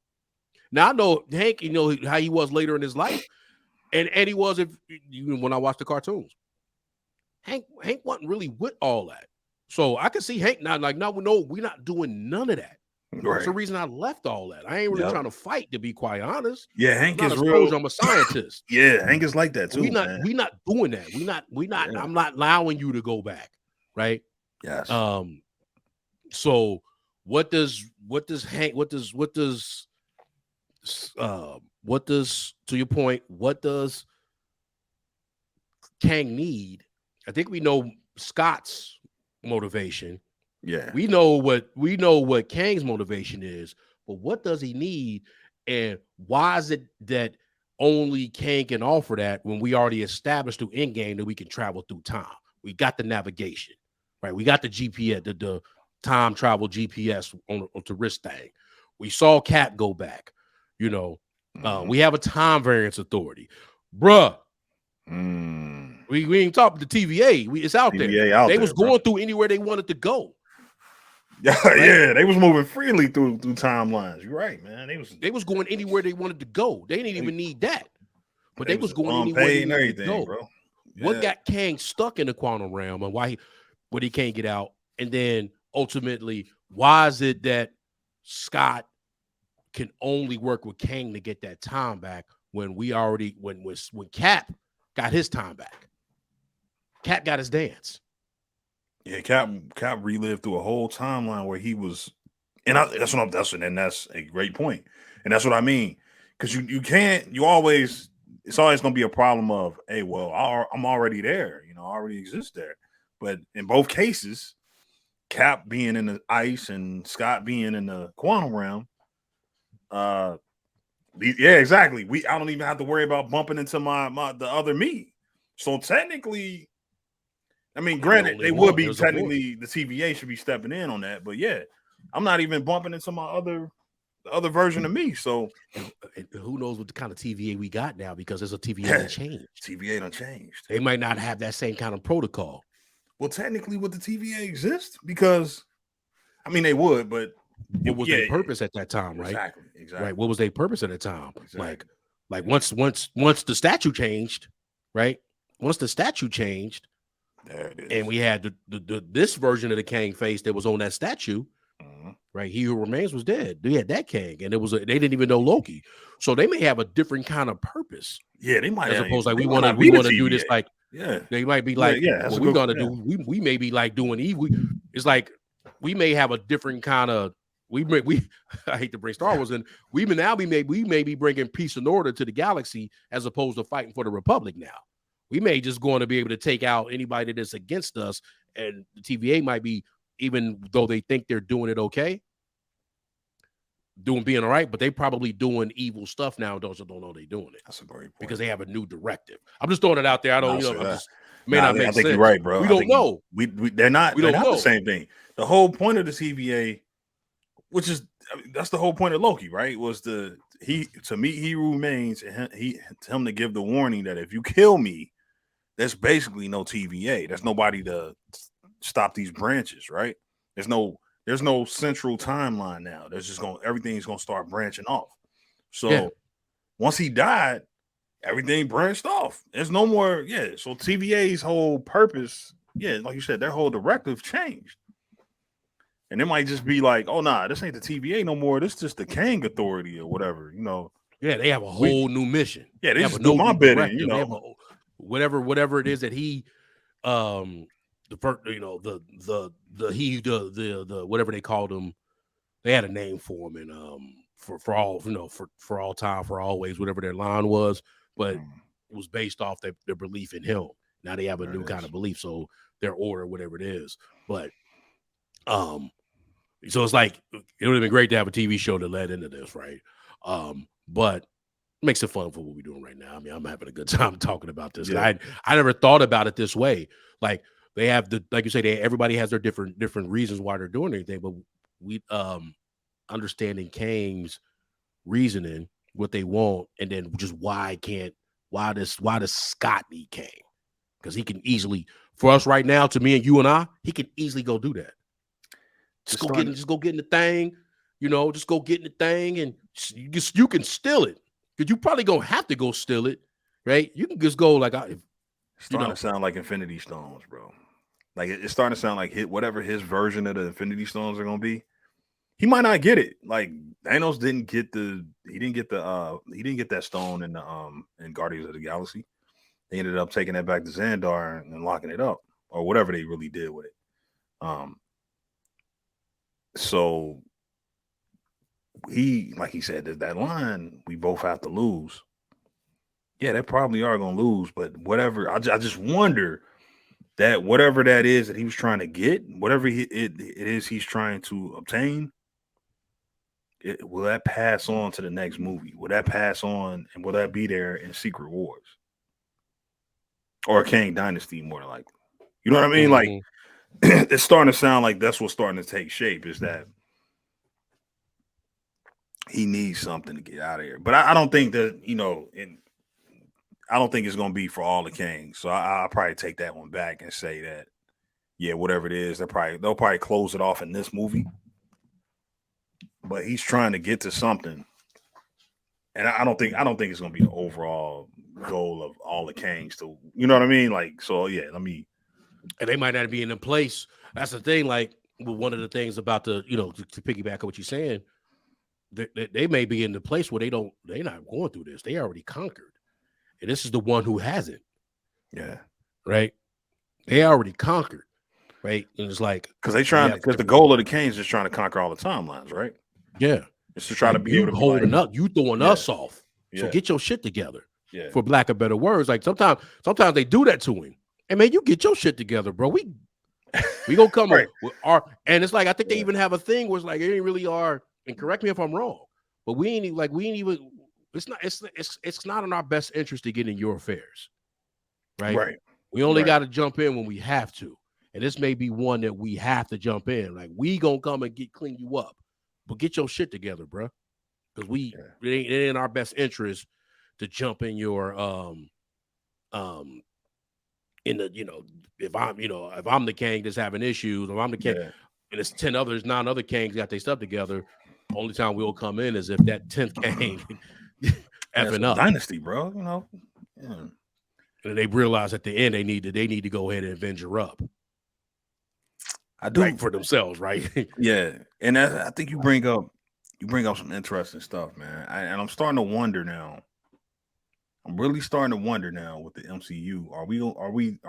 Now I know Hank, how he was later in his life, and he was even when I watched the cartoons. Hank wasn't really with all that, so I can see Hank not like, no, we're not doing none of that. Right. That's the reason I left all that. I ain't really trying to fight, to be quite honest. Yeah, Hank is real. I'm a scientist. Yeah, Hank is like that too. We not doing that. We not. Yeah. I'm not allowing you to go back. Right. Yes. So what does to your point, what does Kang need? I think we know Scott's motivation. Yeah. We know what Kang's motivation is, but what does he need? And why is it that only Kang can offer that when we already established through Endgame that we can travel through time? We got the navigation, right? We got the GPS, the time travel GPS on the wrist thing. We saw Cap go back. We have a time variance authority, bruh. We ain't talking the TVA. It's out TVA there. out they there, was going through anywhere they wanted to go. Yeah, right? Yeah, they was moving freely through timelines. You're right, man. They was going anywhere they wanted to go. They didn't even need that, but they was going on anywhere pay they and needed to everything, go. bro. Yeah. What got Kang stuck in the quantum realm and why he can't get out? And then ultimately, why is it that Scott can only work with Kang to get that time back when Cap got his time back? Cap got his dance. Yeah, Cap relived through a whole timeline where he was, and that's a great point, and that's what I mean, because it's always going to be a problem of, hey, well, I'm already there, I already exist there, but in both cases, Cap being in the ice and Scott being in the quantum realm, yeah, exactly. I don't even have to worry about bumping into the other me, so technically. I mean, granted, they would be technically the TVA should be stepping in on that, but yeah, I'm not even bumping into the other version of me. So who knows what the kind of TVA we got now, because there's a TVA that changed. TVA done changed. They might not have that same kind of protocol. Well, technically, would the TVA exist? Because I mean, they would, but what was their purpose at that time, right? Exactly. Right. What was their purpose at the time? Exactly. Like once the statue changed, right? Once the statue changed. There it is. And we had this version of the Kang face that was on that statue, right? He Who Remains was dead. They had that Kang, and they didn't even know Loki, so they may have a different kind of purpose. Yeah, they might. As opposed like we want to do this like they might be like what we're gonna do. We may be like doing evil. It's like we may have a different kind of I hate to bring Star Wars in. We may be bringing peace and order to the galaxy as opposed to fighting for the Republic now. We may just going to be able to take out anybody that's against us, and the TVA might be, even though they think they're doing it okay, being all right, but they probably doing evil stuff now. Those that don't know they're doing it. That's a great point. Because they have a new directive. I'm just throwing it out there. I don't, may not make sense. I think you're right, bro. We don't know. They're not the same thing. The whole point of the TVA, which is that's the whole point of Loki, right? Was to meet He Who Remains, and him to give the warning that if you kill me, there's basically no TVA. There's nobody to stop these branches, right? There's no central timeline now. Everything's gonna start branching off. So once he died, everything branched off. There's no more. Yeah. So TVA's whole purpose, like you said, their whole directive changed. And it might just be like, oh nah, this ain't the TVA no more. This is just the Kang Authority or whatever, Yeah, they have a whole new mission. Yeah, they just do my bidding, whatever it is that he the whatever they called him, they had a name for him, and for all for all time, for always, whatever their line was, but it was based off their belief in him. Now they have a new kind of belief, so their order, whatever it is. But so it's like it would have been great to have a TV show that led into this, right? But makes it fun for what we're doing right now. I mean, I'm having a good time talking about this. Yeah. I never thought about it this way. Like they have like you say, everybody has their different reasons why they're doing anything, but we understanding Kang's reasoning, what they want, and then just why does Scott need Kang? Because he can easily, for us right now, to me and you and I, he can easily go do that. Just go get in the thing, just go get in the thing, and you can steal it. Because you probably gonna have to go steal it, right? You can just go like, it's starting to sound like Infinity Stones, bro. Like it's starting to sound like whatever his version of the Infinity Stones are gonna be. He might not get it. Like Thanos didn't get that stone in the in Guardians of the Galaxy. They ended up taking that back to Xandar and locking it up, or whatever they really did with it. So like he said, that line we both have to lose. Yeah, they probably are gonna lose, but whatever. I just wonder that whatever that is that he was trying to get, whatever it is he's trying to obtain, will that pass on to the next movie? Will that pass on, and will that be there in Secret Wars or Kang Dynasty? More than likely, you know what I mean? Like it's starting to sound like that's what's starting to take shape. Is that he needs something to get out of here. But I don't think that, I don't think it's gonna be for all the Kangs. So I'll probably take that one back and say that, yeah, whatever it is, they'll probably close it off in this movie. But he's trying to get to something, and I don't think it's gonna be the overall goal of all the Kangs to, you know what I mean? Like, so yeah, and they might not be in the place. That's the thing. Like, one of the things about the, to piggyback on what you're saying, they may be in the place where they're not going through this. They already conquered, and this is the one who hasn't. Yeah. Right. They already conquered. Right. And it's like, because the goal of the Kangs is trying to conquer all the timelines, right? Yeah. It's to try to be able to holding up, you throwing us off. So Yeah. get your shit together. Yeah. For lack of better words. Like sometimes they do that to him. Hey man, you get your shit together, bro. We gonna come Right. with our, and it's like I think they even have a thing where it's like it ain't really are, and correct me if I'm wrong, but we ain't even it's not in our best interest to get in your affairs. Right. We only got to jump in when we have to. And this may be one that we have to jump in. Like, we gonna come and clean you up, but get your shit together, bro. Because it ain't in our best interest to jump in your in the, if I'm the Kang that's having issues, or I'm the Kang, and it's 9 other Kangs got their stuff together. Only time we'll come in is if that 10th Kang effing up. Dynasty, bro. Yeah. And they realize at the end they need to go ahead and avenge her up. I do, right, for themselves, right? Yeah, and I think you bring up some interesting stuff, man. And I'm starting to wonder now. I'm really starting to wonder now with the MCU. Are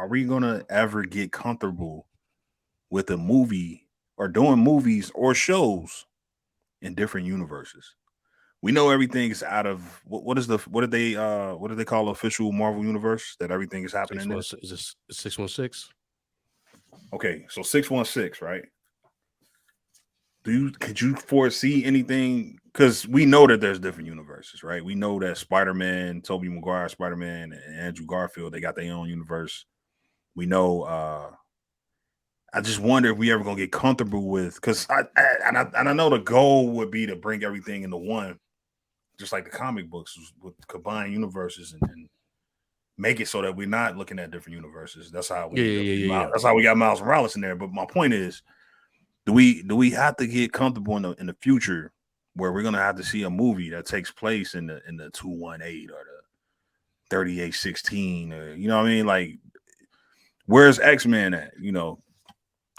we gonna ever get comfortable with a movie or doing movies or shows in different universes? We know everything is out of what do they call the official Marvel universe that everything is happening in? Is this 616? Okay, so 616, right? Could you foresee anything? Because we know that there's different universes, right? We know that Spider-Man, Tobey Maguire, Spider-Man, and Andrew Garfield, they got their own universe. We know. I just wonder if we ever gonna get comfortable with, because I know the goal would be to bring everything into one, just like the comic books with combined universes and make it so that we're not looking at different universes. That's how we that's how we got Miles Morales in there. But my point is, do we have to get comfortable in the future where we're gonna have to see a movie that takes place in the 218 or the 3816, or you know what I mean? Like, where's X-Men at? You know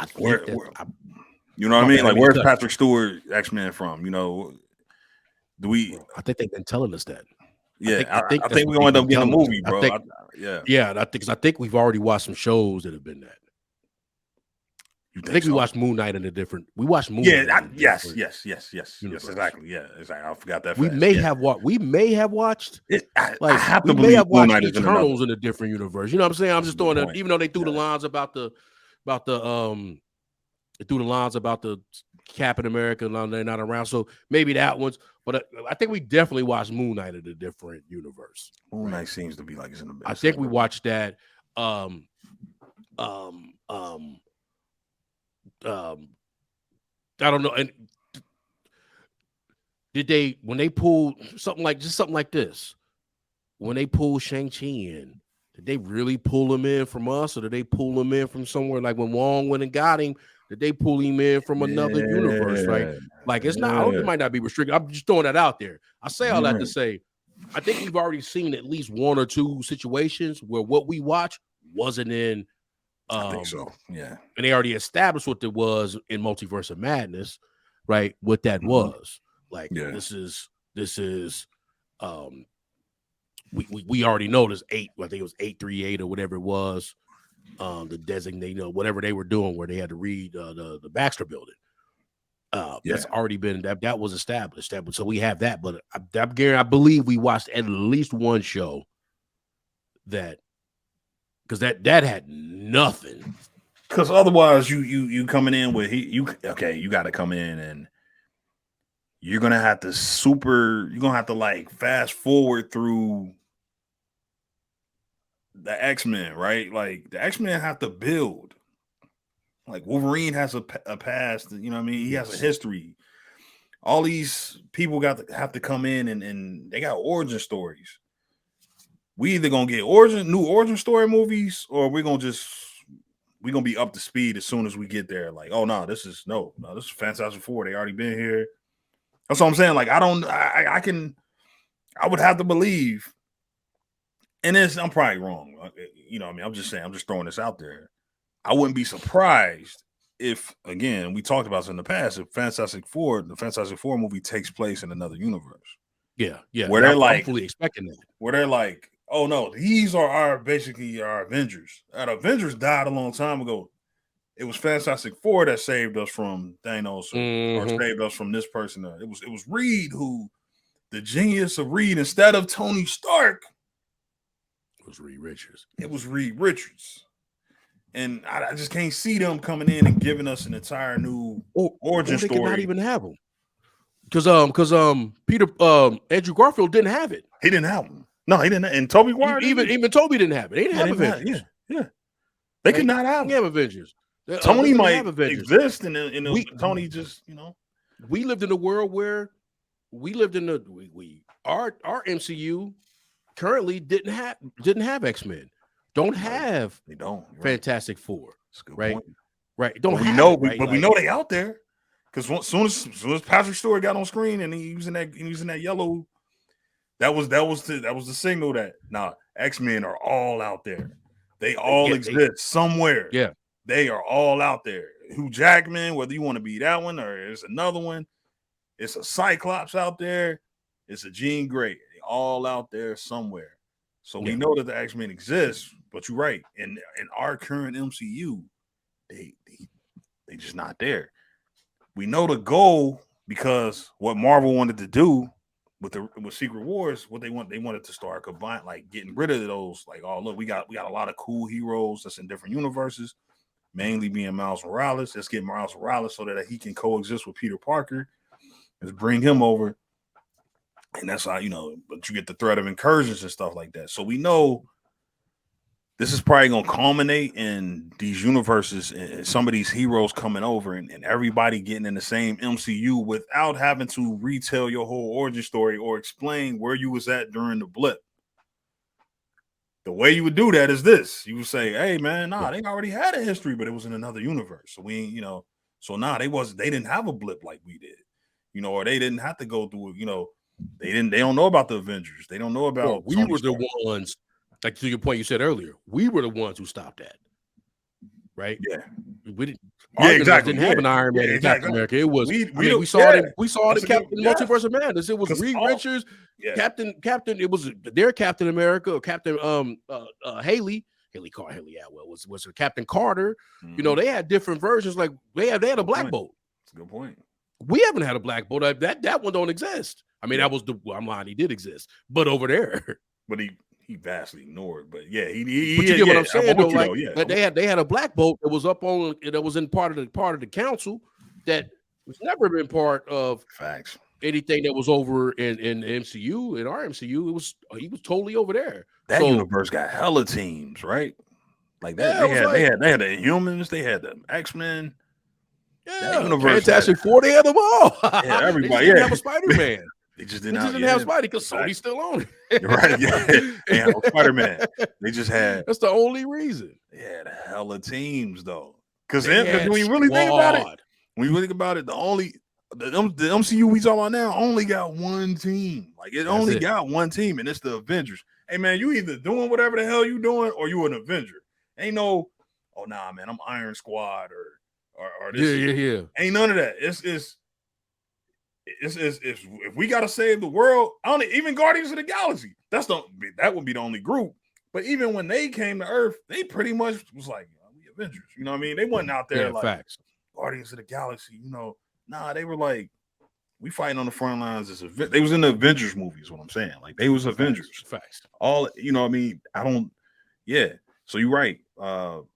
what I mean? Like, where's Patrick Stewart X-Men from? Do we? I think they've been telling us that. Yeah, I think we're gonna end up getting a movie, bro. I think we've already watched some shows that have been that. I think we watched Moon Knight in a different. We watched Moon Knight. Yes, exactly. Yeah, exactly. I forgot that. We may have watched. We may have watched. I have to believe Moon Knight Eternals in a different universe. You know what I'm saying? I'm just throwing it. Even though they threw the lines about the Captain America, and they're not around, so maybe that one's. But I think we definitely watched Moon Knight in a different universe. Moon Knight seems to be like it's in the best. I think we watched that. I don't know. And when they pulled something like this, when they pulled Shang-Chi in, did they really pull him in from us, or did they pull him in from somewhere? Like when Wong went and got him, did they pull him in from another universe, right? Like, it's not, it might not be restricted. I'm just throwing that out there. I say all that to say, I think we've already seen at least one or two situations where what we watched wasn't in. I think so. Yeah. And they already established what it was in Multiverse of Madness, right? What that was. Like, this is we already know there's 8, I think it was 838 or whatever it was. The designate, whatever they were doing where they had to read the Baxter building. That's already been that was established. So we have that, but I believe we watched at least one show that, because that had nothing. Because otherwise, you coming in with you got to come in and you're gonna have to like fast forward through the X-Men, right? Like, the X-Men have to build. Like, Wolverine has a past, you know what I mean? He has a history. All these people have to come in and they got origin stories. we either gonna get new origin story movies, or we're gonna be up to speed as soon as we get there. Like, oh no, this is Fantastic Four. They already been here. That's what I'm saying. Like, I would have to believe, and I'm probably wrong. You know what I mean? I'm just saying, I'm just throwing this out there. I wouldn't be surprised if, again, we talked about this in the past, if the Fantastic Four movie takes place in another universe. Yeah. Where they're I'm fully expecting that. Where they're like, oh no, these are basically our Avengers. Our Avengers died a long time ago. It was Fantastic Four that saved us from Thanos, or saved us from this person. It was Reed, who, the genius of Reed, instead of Tony Stark, it was Reed Richards. It was Reed Richards. And I just can't see them coming in and giving us an entire new origin story. They could not even have them. Because Andrew Garfield didn't have it. He didn't have them. No, he didn't. And Tobey Maguire even Toby didn't have it. They didn't have Avengers. Yeah. They could not have Avengers. Tony might exist, and Tony just, we lived in a world where our MCU currently didn't have X-Men. They don't. Fantastic Four. Right. Point. Right. We know they out there, because as soon as Patrick Stewart got on screen and he was in that yellow, that was the signal that X-Men are all out there. They all exist somewhere. Yeah. They are all out there. Hugh Jackman, whether you want to be that one or there's another one, it's a Cyclops out there. It's a Jean Grey. They all out there somewhere. So we know that the X-Men exist, but you're right. In our current MCU, they just not there. We know the goal, because what Marvel wanted to do with Secret Wars, what they wanted to start combine, like getting rid of those, like, oh look, we got a lot of cool heroes that's in different universes, mainly being Miles Morales. Let's get Miles Morales so that he can coexist with Peter Parker. Let's bring him over. And that's how, but you get the threat of incursions and stuff like that. So we know this is probably going to culminate in these universes and some of these heroes coming over and everybody getting in the same MCU without having to retell your whole origin story or explain where you was at during the blip. The way you would do that is this. You would say, hey man, they already had a history, but it was in another universe. So they didn't have a blip like we did, or they didn't have to go through, they don't know about the Avengers. They don't know about. We were the ones, like to your point you said earlier, we were the ones who stopped that. Right? Yeah. We didn't. Exactly. Didn't have an Iron Man in Captain America. It was. We saw it. We saw it in Captain Multiverse of Madness. It was Reed Richards, Captain. It was their Captain America or Captain Haley Atwell was her Captain Carter. Mm-hmm. They had different versions. Like they had a Black Bolt. That's a good point. We haven't had a Black Bolt. That one don't exist. I mean, that was I'm lying. He did exist, but over there. But he vastly ignored. But yeah, you get what I'm saying though. Like they had a Black Bolt that was up on that was in part of the council that was never been part of facts. Anything that was over in MCU, in our MCU, he was totally over there. That universe got hella teams, right? Like that. They had the Inhumans, they had the X-Men. Yeah, Fantastic Four, they had them all. Yeah, everybody. They didn't have a Spider-Man. They just didn't have Spidey because Sony's still on it. Right. Yeah. They had Spider-Man. They just had. That's the only reason. Yeah, the hella teams though. Because when you really think about it, the MCU we talking about now only got one team. Like it got one team, and it's the Avengers. Hey man, you either doing whatever the hell you doing, or you an Avenger. Ain't no, oh nah, man, I'm Iron Squad or this. Yeah. Ain't none of that. It's if we gotta save the world, even Guardians of the Galaxy, that would be the only group. But even when they came to Earth, they pretty much was like, we Avengers. You know what I mean? They wasn't out there like facts. Guardians of the Galaxy. They were like, we fighting on the front lines. They was in the Avengers movies. What I'm saying, like they was Avengers. Facts. All what I mean. Yeah. So you're right. More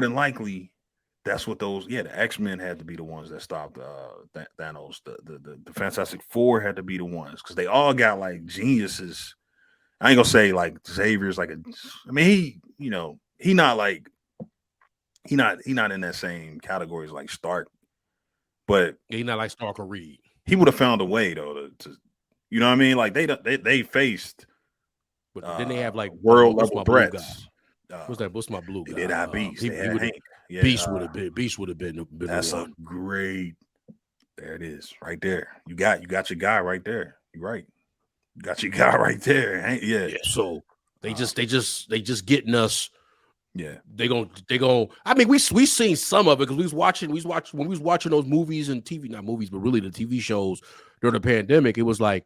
than likely. That's what the X-Men had to be the ones that stopped Thanos. The Fantastic Four had to be the ones because they all got like geniuses. I ain't gonna say like Xavier's like he not in that same category as like Stark, but he not like Stark or Reed. He would have found a way though to you know what I mean? Like they faced But then they have like world what's level my blue threats. guy? What's my blue guy? They did have Beast. Beast would have been. Beast would have been. That's a great. There it is, right there. You got your guy right there. You're right. You got your guy right there. Yeah. So they just getting us. Yeah. They gon' I mean, we seen some of it because we was watching those movies and TV, not movies, but really the TV shows during the pandemic. It was like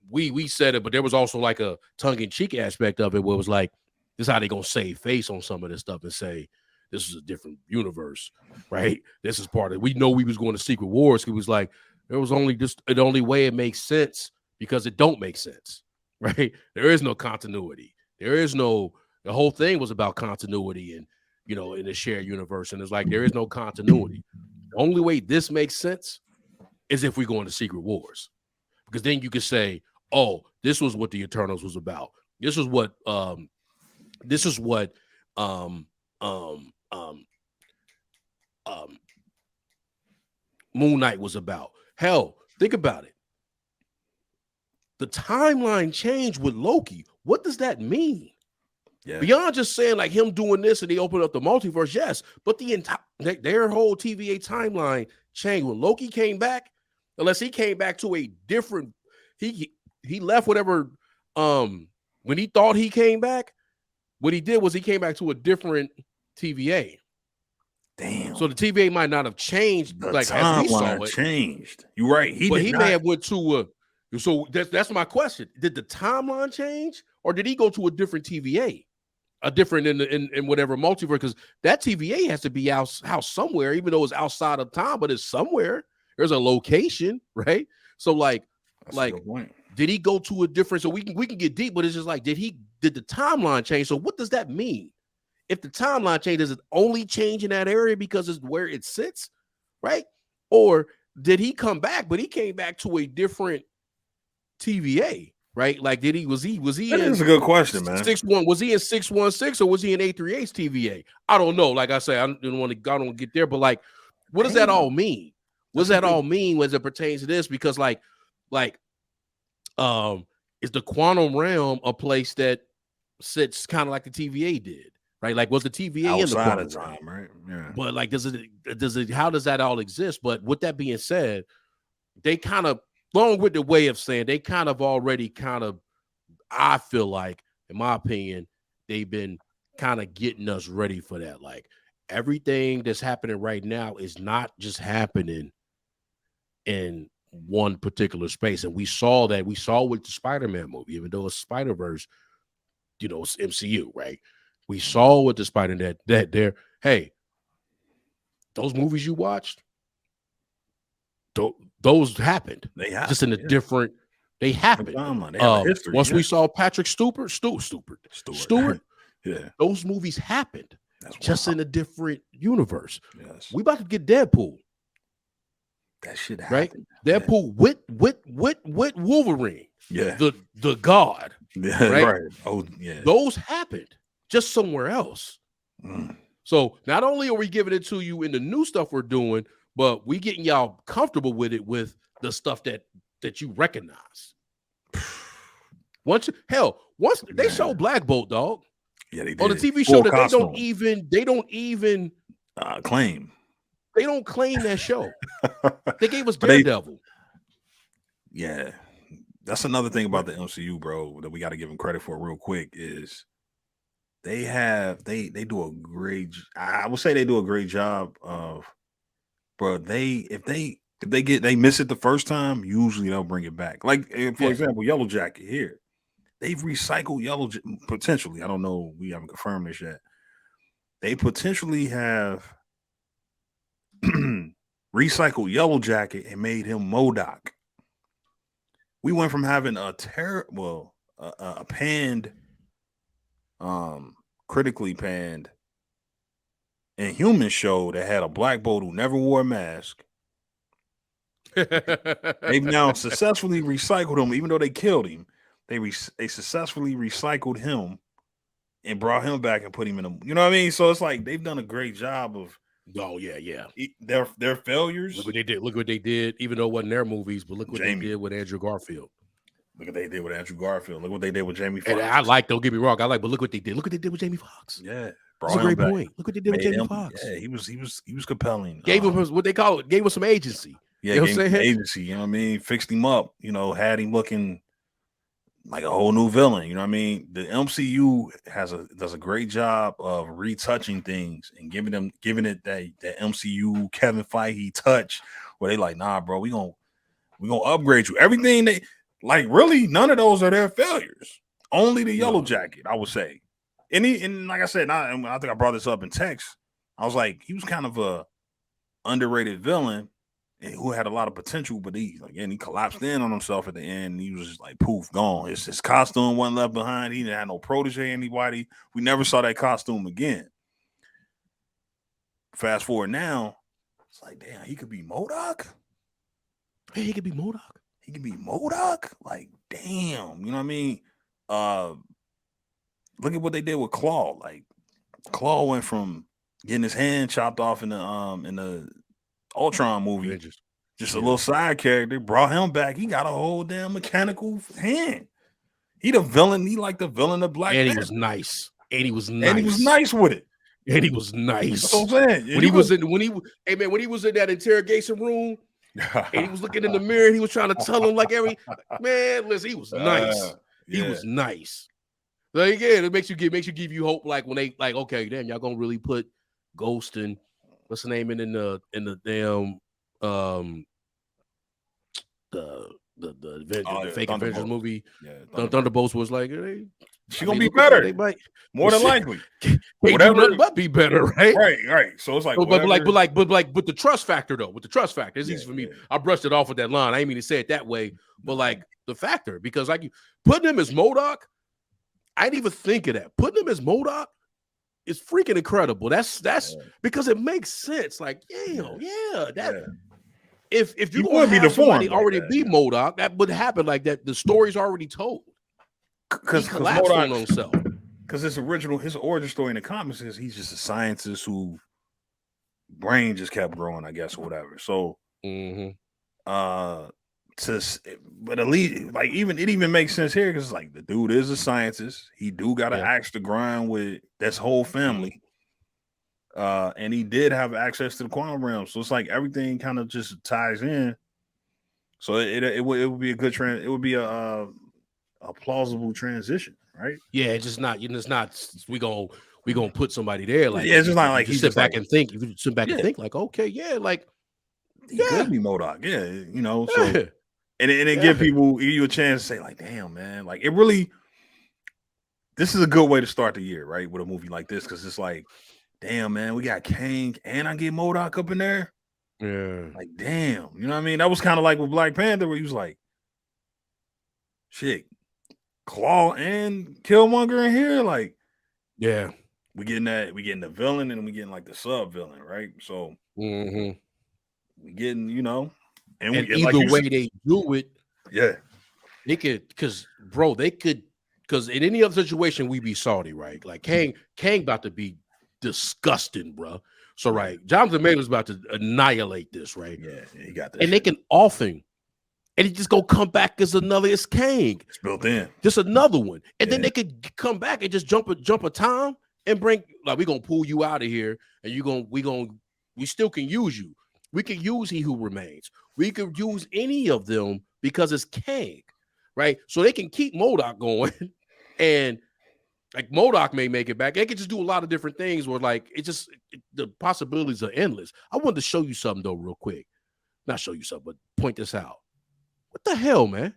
we said it, but there was also like a tongue-in-cheek aspect of it where it was like, this is how they gonna save face on some of this stuff and say this is a different universe, right? This is part of it. We know we was going to Secret Wars. It was like there was only just the only way it makes sense because it don't make sense, right? There is no continuity. There is no. The whole thing was about continuity and, in the shared universe. And it's like, there is no continuity. The only way this makes sense is if we go into Secret Wars, because then you could say, oh, this was what the Eternals was about. This is what Moon Knight was about. Hell, think about it. The timeline changed with Loki. What does that mean? Yeah. Beyond just saying like him doing this and they open up the multiverse, yes, but the entire their whole TVA timeline changed when Loki came back. Unless he came back to a different, he left whatever. When he thought he came back, what he did was he came back to a different TVA. Damn. So the TVA might not have changed the like as we saw it. Changed. You're right. He may have went to a. So that's my question. Did the timeline change, or did he go to a different TVA? A different in whatever multiverse, because that TVA has to be out somewhere, even though it's outside of time, but it's somewhere. There's a location, right? So did he go to a different? So we can get deep, but it's just like, did the timeline change? So what does that mean? If the timeline changes, is it only change in that area because it's where it sits, right? Or did he come back, but he came back to a different TVA? Right? Like, was he that is a good question, man. 6-1, was he in 616 or was he in 838's TVA? I don't know. Like I say, I don't get there, but like, what does that all mean? What does that all mean as it pertains to this? Because is the quantum realm a place that sits kind of like the TVA did, right? Like, was the TVA outside in the quantum of time, realm? right? Yeah. But like, does it? How does that all exist? But with that being said, they kind of, along with the way of saying, they kind of already I feel like, in my opinion, they've been kind of getting us ready for that. Like, everything that's happening right now is not just happening in one particular space. And we saw with the Spider-Man movie, even though it's Spider-Verse, it's MCU, right? We saw with the Spider-Man that there, hey, those movies you watched, those happened. They happened, just in a different. They happened. They have a history. Once we saw Patrick Stewart, yeah, those movies happened. That's just in a different universe. Yes, we about to get Deadpool. That shit Right? happened. Deadpool with Wolverine. Yeah, the God. Yeah, right. Oh, yeah. Those happened just somewhere else. So not only are we giving it to you in the new stuff we're doing, but we getting y'all comfortable with it with the stuff that you recognize. Once they show Black Bolt, dog. Yeah, they did. On the TV show that they don't even claim. They don't claim that show. They gave us Daredevil. Yeah. That's another thing about the MCU, bro, that we got to give them credit for real quick is they do a great, I would say they do a great job of, bro, if they miss it the first time, usually they'll bring it back. Like, for example, Yellow Jacket here. They've recycled potentially. I don't know. We haven't confirmed this yet. They potentially have recycled Yellow Jacket and made him MODOK. We went from having a panned, critically panned Inhuman show that had a Black Bolt who never wore a mask. They've now successfully recycled him, even though they killed him. They successfully recycled him and brought him back and put him in a, you know what I mean? So it's like they've done a great job of. Oh yeah. Their failures. Look what they did. Even though it wasn't their movies, but look what they did with Andrew Garfield. Look what they did with Andrew Garfield. Look what they did with Jamie Foxx. And I like, don't get me wrong, I like, but look what they did. Look what they did with Jamie Foxx. Yeah, that's a great point. Look what they did with Jamie Foxx. Yeah, he was compelling. Gave him what they call it, gave him some agency. Yeah, you know gave him agency. You know what I mean? Fixed him up. You know, had him looking like a whole new villain. You know what I mean? The MCU does a great job of retouching things and giving it that MCU Kevin Feige touch where they like, nah, bro, we gonna upgrade you. Everything they like, really, none of those are their failures. Only the Yellow Jacket, I would say. And like I said, I think I brought this up in text. I was like, he was kind of a underrated villain and who had a lot of potential, but he collapsed in on himself at the end. He was just like poof, gone. His costume wasn't left behind. He didn't have no protege, anybody. We never saw that costume again. Fast forward now, it's like, damn, he could be MODOK. Hey, he could be MODOK. He could be MODOK. Like, damn, you know what I mean? Look at what they did with Claw. Like, Claw went from getting his hand chopped off in the Ultron movie, just a little side character, brought him back. He got a whole damn mechanical hand. He the villain. He like the villain of Black Panther. And he was nice. And he was nice with it. And he was nice. That's what I'm saying. When he was in that interrogation room and he was looking in the mirror and he was trying to tell him listen, he was nice. He was nice. Like, again, it makes you give you hope. Like when they like, okay, damn, y'all gonna really put Ghost and what's the name in the damn the fake Avengers movie. Yeah, Thunderbolts was like, hey, she gonna be better. They might more than likely. Whatever, but be better, right? Right. So it's like, but the trust factor though. With the trust factor, it's easy for me. I brushed it off with that line. I didn't mean to say it that way, but like the factor, because like you putting him as MODOK, I didn't even think of that. Putting him as MODOK is freaking incredible. That's because it makes sense. Like, if you want to be somebody already be MODOK, that would happen like that. The story's already told. Because collapsed on himself. Because his origin story in the comics is he's just a scientist who brain just kept growing, I guess, or whatever. So, but at least like it even makes sense here because like the dude is a scientist. He do got an axe to grind with this whole family, and he did have access to the quantum realm. So it's like everything kind of just ties in. So it would be a good trend. It would be a plausible transition, right? Yeah, it's just not. It's not. We gonna put somebody there. Like, it's just not like you sit back and think. You sit back and think, like, okay, like he could be MODOK, you know. So and it give you a chance to say, like, damn, man, like it really. This is a good way to start the year, right? With a movie like this, because it's like, damn, man, we got Kang and I get MODOK up in there. Yeah, like, damn, you know what I mean? That was kind of like with Black Panther, where he was like, shit. Claw and Killmonger in here, like, we getting the villain and we getting like the sub villain, right? So we getting, you know, and either like way they do it, they could, because in any other situation we be salty, right? Like Kang about to be disgusting, bro. So Jonathan Majors about to annihilate this, right? Yeah, he got this, and they can often. And he just gonna come back as another. It's Kang. It's built in. Just another one. And then they could come back and just jump a time and bring, like, we're gonna pull you out of here, and we still can use you. We can use He Who Remains. We could use any of them because it's Kang, right? So they can keep MODOK going, and like MODOK may make it back. They could just do a lot of different things where like the possibilities are endless. I wanted to show you something though, real quick. Not show you something, but point this out. What the hell, man?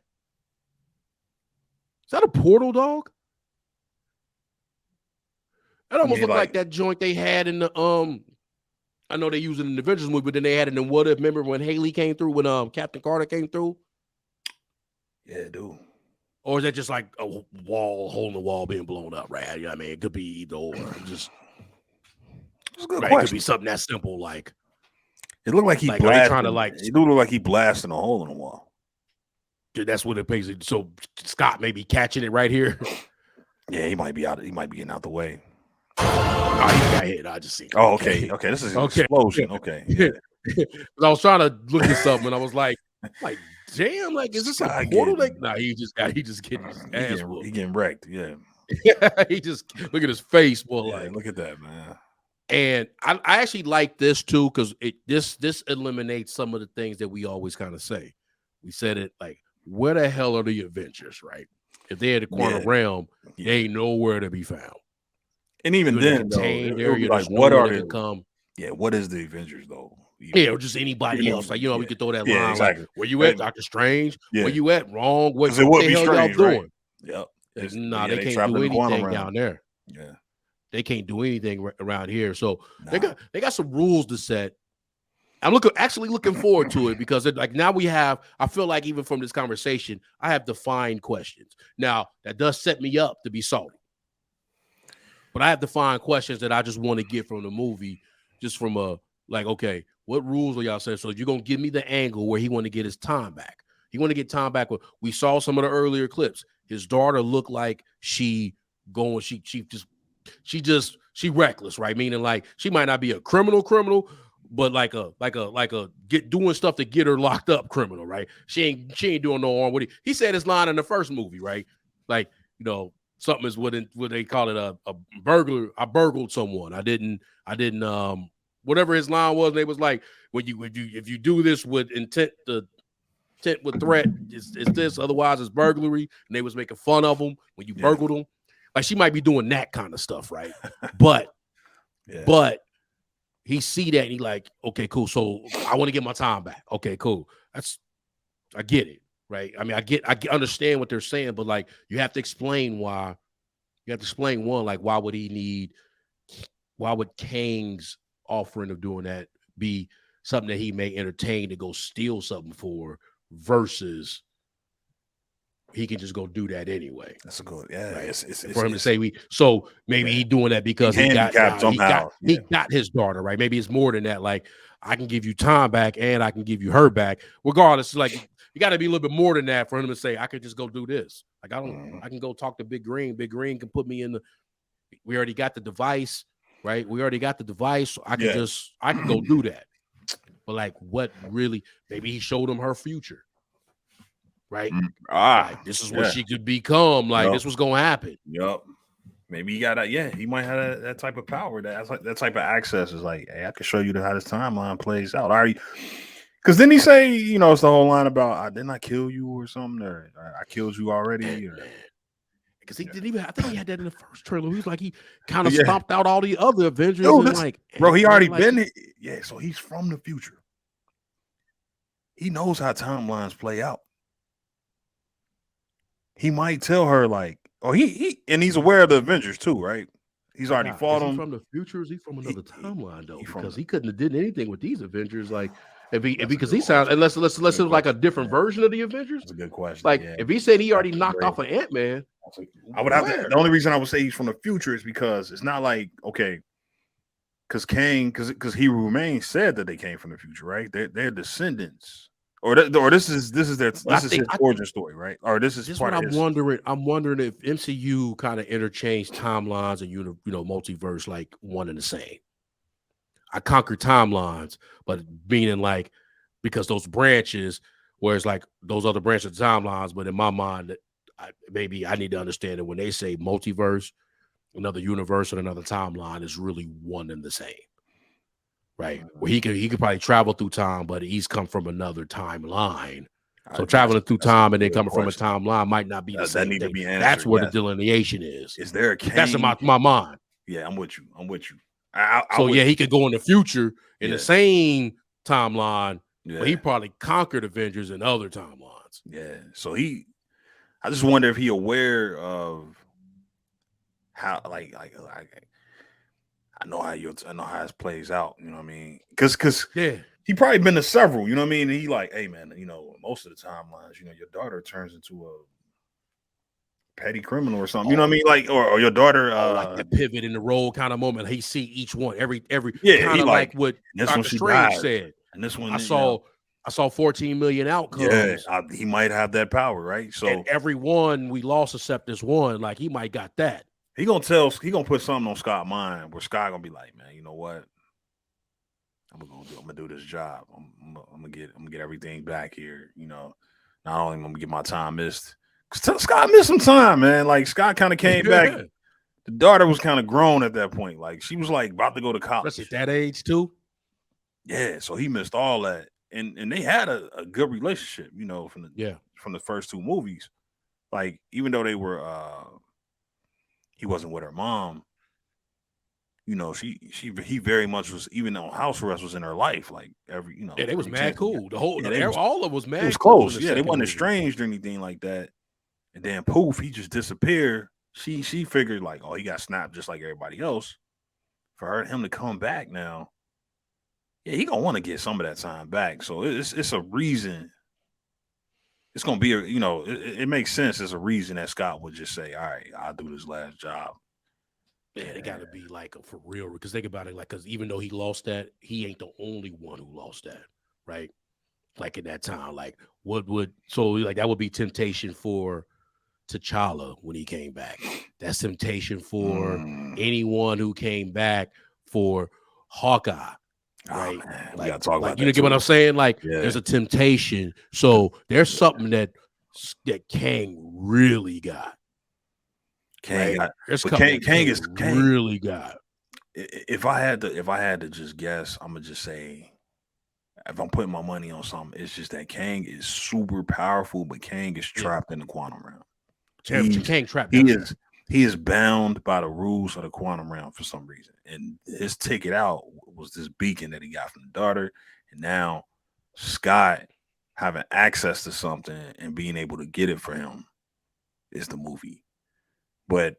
Is that a portal, dog? That almost looked like that joint they had in the I know they use it in the Avengers movie, but then they had it in What If. Remember when Haley came through, when Captain Carter came through? Yeah, dude. Or is that just like a hole in the wall being blown up, right? You know what I mean? It could be either or. It's a good question. It could be something that simple, like it looked like he blasted. It looked like he blasting a hole in the wall. That's what it basically. So Scott may be catching it right here. Yeah, he might be out. He might be getting out the way. Oh, he got hit. I just seen. Oh, okay. This is an explosion. Okay. I was trying to look this up, and I was like, damn, like, is this a Sky portal? getting- Like, nah, he just getting his ass He whooped. getting wrecked. Yeah. He just look at his face, boy. Yeah, Like, look at that, man. and I actually like this too because this eliminates some of the things that we always kind of say. We said it like, where the hell are the Avengers, right? If they're in the quantum realm, they ain't nowhere to be found. And even You're in a then, though, contained it would area, be like, there's what no are one that the? can come. Yeah, what is the Avengers though? Yeah, or just anybody else. Like, we could throw that line exactly. like, where you at, Doctor Strange? Yeah. Where you at? Wrong. What it would the be hell strange, y'all right? doing? Yep. Like, nah, they can't trapped do in the quantum anything realm. down there. Yeah. They can't do anything around here. So they got some rules to set. I'm actually looking forward to it because like now I feel like even from this conversation, I have defined questions. Now that does set me up to be salty. But I have defined questions that I just want to get from the movie, just from like, okay, what rules are y'all saying? So you're gonna give me the angle where he want to get his time back. He want to get time back. We saw some of the earlier clips. His daughter looked like she reckless, right? Meaning like she might not be a criminal, but like a doing stuff to get her locked up criminal, right? She ain't doing no harm. He said his line in the first movie, right? Like, something is what they call it a burglar. I burgled someone. I didn't whatever his line was. They was like, if you do this with intent with threat, it's this, otherwise it's burglary. And they was making fun of him when you burgled him. Like she might be doing that kind of stuff, right? But he see that and he like, okay, cool. So I want to get my time back. Okay, cool. I get it, right? I mean, I understand what they're saying, but like you have to explain why. You have to explain like why would Kang's offering of doing that be something that he may entertain to go steal something for versus he can just go do that anyway. That's a good, yeah. Right? It's for him to say maybe he doing that because he got his daughter, right? Maybe it's more than that. Like I can give you time back and I can give you her back. Regardless, like you got to be a little bit more than that for him to say I could just go do this. Like I can go talk to Big Green. Big Green can put me in we already got the device, right? We already got the device. So I can go do that. But like what really, maybe he showed him her future. Right? Like, this is what she could become. Like this was gonna happen. Yep. Maybe he got he might have that type of power. That type of access is like, hey, I can show you how this timeline plays out. Because then he say, it's the whole line about I didn't kill you or something, or I killed you already. Because he didn't even. I think he had that in the first trailer. He was like he kind of stomped out all the other Avengers. He already been. Yeah, so he's from the future. He knows how timelines play out. He might tell her he's aware of the Avengers too, right? He's already fought them. From the future? Is he from another timeline though? Because he couldn't have did anything with these Avengers. Like because he sounds unless it was like a different version of the Avengers. That's a good question. Like if he said he already knocked off an Ant-Man, I would have to. The only reason I would say he's from the future is because it's not like because Kang, because he remains said that they came from the future, right? They're descendants. Or this is his origin story, right? Or this is part of his. I'm wondering if MCU kind of interchanged timelines and multiverse like one and the same. I conquer timelines, but meaning like because those branches, whereas like those other branches of timelines, but in my mind, maybe I need to understand that when they say multiverse, another universe and another timeline is really one and the same. Right, where he could probably travel through time, but he's come from another timeline. So traveling through time and then coming from a timeline might not be the same thing. That's where the delineation is. Is there a Kang? That's in my mind. Yeah, I'm with you. He could go in the future in the same timeline, but he probably conquered Avengers in other timelines. Yeah. So I just wonder if he aware of how I know how this plays out. You know what I mean? Because he probably been to several. You know what I mean? And he like, hey man, most of the timelines, your daughter turns into a petty criminal or something. You know what I mean? Like, or your daughter, like the pivot in the role kind of moment. He see each one, every kind of like what Dr. Strange said. And this one, I saw 14 million outcomes. Yeah, he might have that power, right? So and every one we lost except this one, like he might got that. He gonna put something on Scott's mind where Scott gonna be like, man, you know what? I'm gonna do this job. I'm gonna get everything back here. not only gonna get my time missed. Cause Scott missed some time, man. Like Scott kind of came back. The daughter was kind of grown at that point. Like she was like about to go to college. At that age too. Yeah, so he missed all that. And they had a good relationship, you know, from the first 2 movies. Like, even though they were he wasn't with her mom, you know, he very much was, even on house arrest, was in her life. Like every, you know, they was mad cool. The whole all of was mad. It was close. Yeah, they wasn't estranged or anything like that. And then poof, he just disappeared. She figured like, oh, he got snapped just like everybody else. For him to come back now, yeah, he gonna want to get some of that time back. So it's a reason. It's gonna be it makes sense as a reason that Scott would just say, all right, I'll do this last job. Yeah, it got to be like for real, because think about it, like, because even though he lost that, he ain't the only one who lost that, right? Like in that time, like that would be temptation for T'Challa when he came back. That's temptation for anyone who came back for Hawkeye. Right, we gotta talk about you know, get what I'm saying? Like, there's a temptation. So there's something that Kang really got. Kang really got. If I had to just guess, I'm gonna just say, if I'm putting my money on something, it's just that Kang is super powerful, but Kang is trapped in the quantum realm. Kang trapped. He is bound by the rules of the quantum realm for some reason. And his ticket out was this beacon that he got from the daughter. And now Scott having access to something and being able to get it for him is the movie. But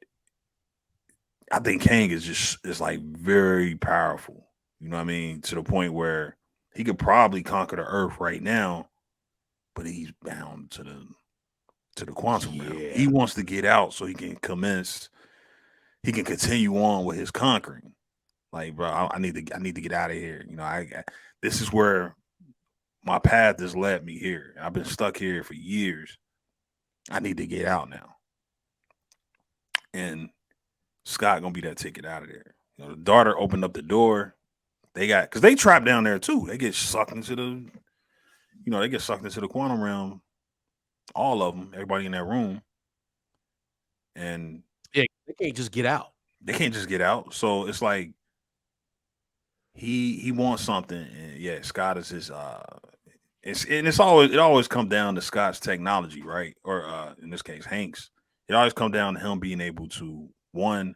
I think Kang is like very powerful. You know what I mean? To the point where he could probably conquer the earth right now, but he's bound to the quantum realm. He wants to get out so he can continue on with his conquering. Like, bro, I need to get out of here. You know, this is where my path has led me here. I've been stuck here for years. I need to get out now. And Scott gonna be that ticket out of there. You know, the daughter opened up the door. Because they trapped down there too. They get sucked into the quantum realm. All of them, everybody in that room. And they can't just get out. So it's like he wants something, and Scott is his it always comes down to Scott's technology, right? Or in this case, Hank's. It always comes down to him being able to, one,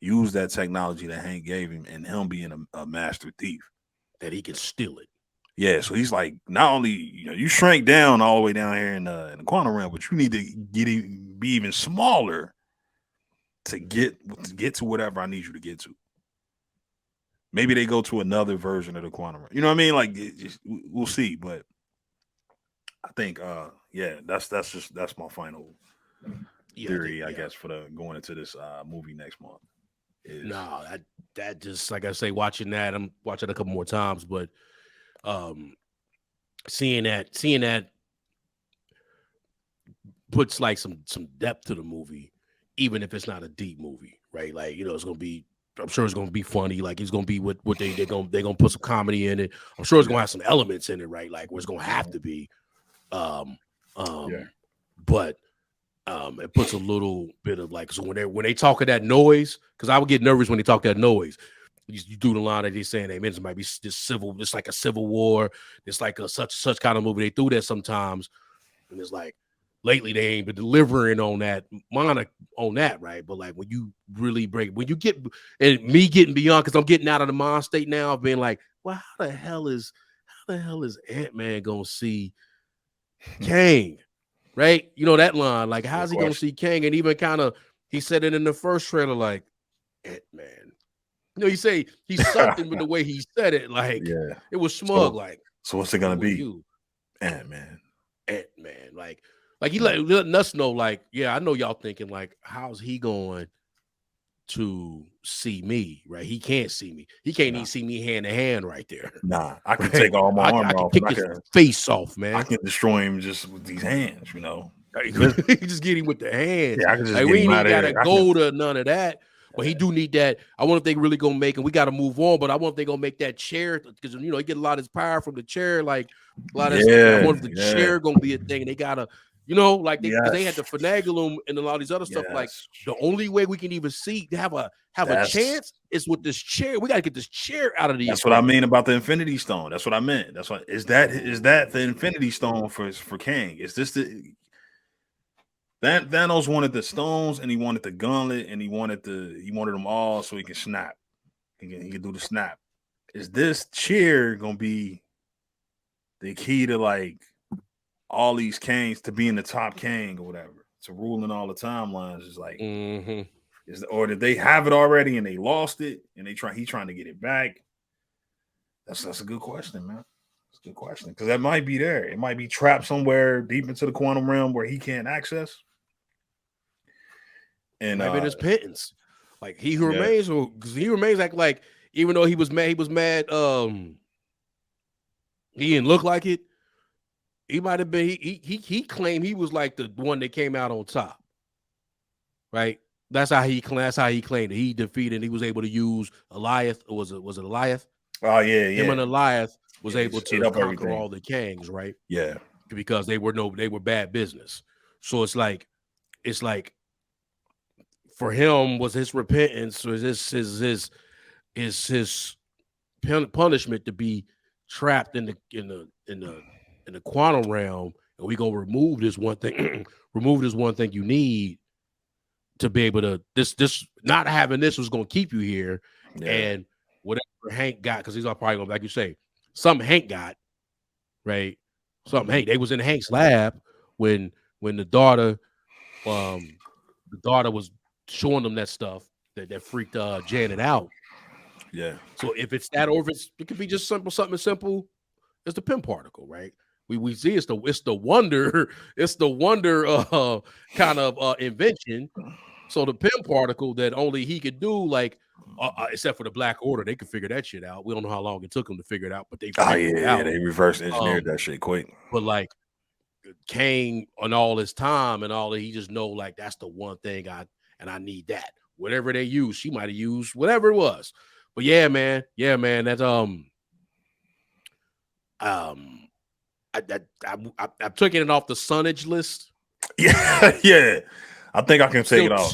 use that technology that Hank gave him, and him being a master thief. That he can steal it. Yeah, so he's like, not only you shrank down all the way down here in the quantum realm, but you need to be even smaller to get to whatever I need you to get to. Maybe they go to another version of the quantum realm. You know what I mean? Like, we'll see. But I think, that's my final theory, I guess, for going into this movie next month. That just, like I say, watching that, I'm watching it a couple more times, but. Seeing that puts like some depth to the movie, even if it's not a deep movie, right? Like, it's gonna be, I'm sure it's gonna be funny. Like, it's gonna be what they're gonna put some comedy in it. I'm sure it's gonna have some elements in it, right? Like, where it's gonna have to be. But it puts a little bit of like, so when they talk of that noise, because I would get nervous when they talk that noise. You do the line that they're saying, hey, man, it might be this civil, it's like a civil war, it's like a such kind of movie. They do that sometimes, and it's like lately they ain't been delivering on that, right? But like when you really when you get, and me getting beyond, because I'm getting out of the mind state now of being like, well, how the hell is Ant-Man gonna see Kang, right? You know that line, like how's he gonna see Kang? And even kind of, he said it in the first trailer, like, Ant-Man. You say he's something with the way he said it, like it was smug. So what's it gonna be? Ant-Man. Like he letting us know, like, I know y'all thinking, like, how's he going to see me? Right? He can't see me. He can't even see me hand to hand right there. Nah, I can take all my armor off. I can kick his face off, man. I can destroy him just with these hands, You just get him with the hands. Yeah, I can just we ain't gotta go to none of that. But he do need that. I wonder if they really gonna make, and we got to move on. But I wonder if they gonna make that chair, because you know he get a lot of his power from the chair. Like a lot of I wonder if the chair gonna be a thing, and they gotta, you know, like because they had to finagle him and a lot of these other stuff. Like the only way we can even see to have a chance is with this chair. We gotta get this chair out of the. That's what I mean about the Infinity Stone. That's what I meant. That's what is that the Infinity Stone for Kang? Is this the that Thanos wanted the stones and he wanted the gauntlet and he wanted them all so he can snap. He can do the snap. Is this chair gonna be the key to like all these Kangs to being the top Kang or whatever? To ruling all the timelines is like or did they have it already and they lost it and he's trying to get it back? That's a good question, man. That's a good question. Because that might be there. It might be trapped somewhere deep into the quantum realm where he can't access. And maybe his pittance, like he who remains, because he remains like even though he was mad. He didn't look like it. He might have been. He claimed he was like the one that came out on top, right? That's how he claimed that he defeated. He was able to use Eliath. Or was it Eliath? Oh yeah. Him and Eliath was able to conquer everything. All the Kangs, right? Yeah, because they were bad business. So it's like. For him, was his repentance, was his punishment to be trapped in the quantum realm, and we gonna remove this one thing, you need to be able to this not having this was gonna keep you here, and whatever Hank got, because he's all probably gonna, like you say, something Hank got, right? Something Hank. They was in Hank's lab when the daughter was showing them that stuff that freaked Janet out. Yeah. So if it's that, or if it could be just something as simple as the Pym particle, right? We see it's the wonder kind of invention. So the Pym particle that only he could do, like except for the Black Order, they could figure that shit out. We don't know how long it took them to figure it out, but they figured it out. They reverse engineered that shit quick. But like Kang on all his time and all that, he just know like that's the one thing I need that. Whatever they use, she might have used whatever it was. But yeah, man, that's I'm taking it off the Sunnage list. Yeah. I think I can take it off.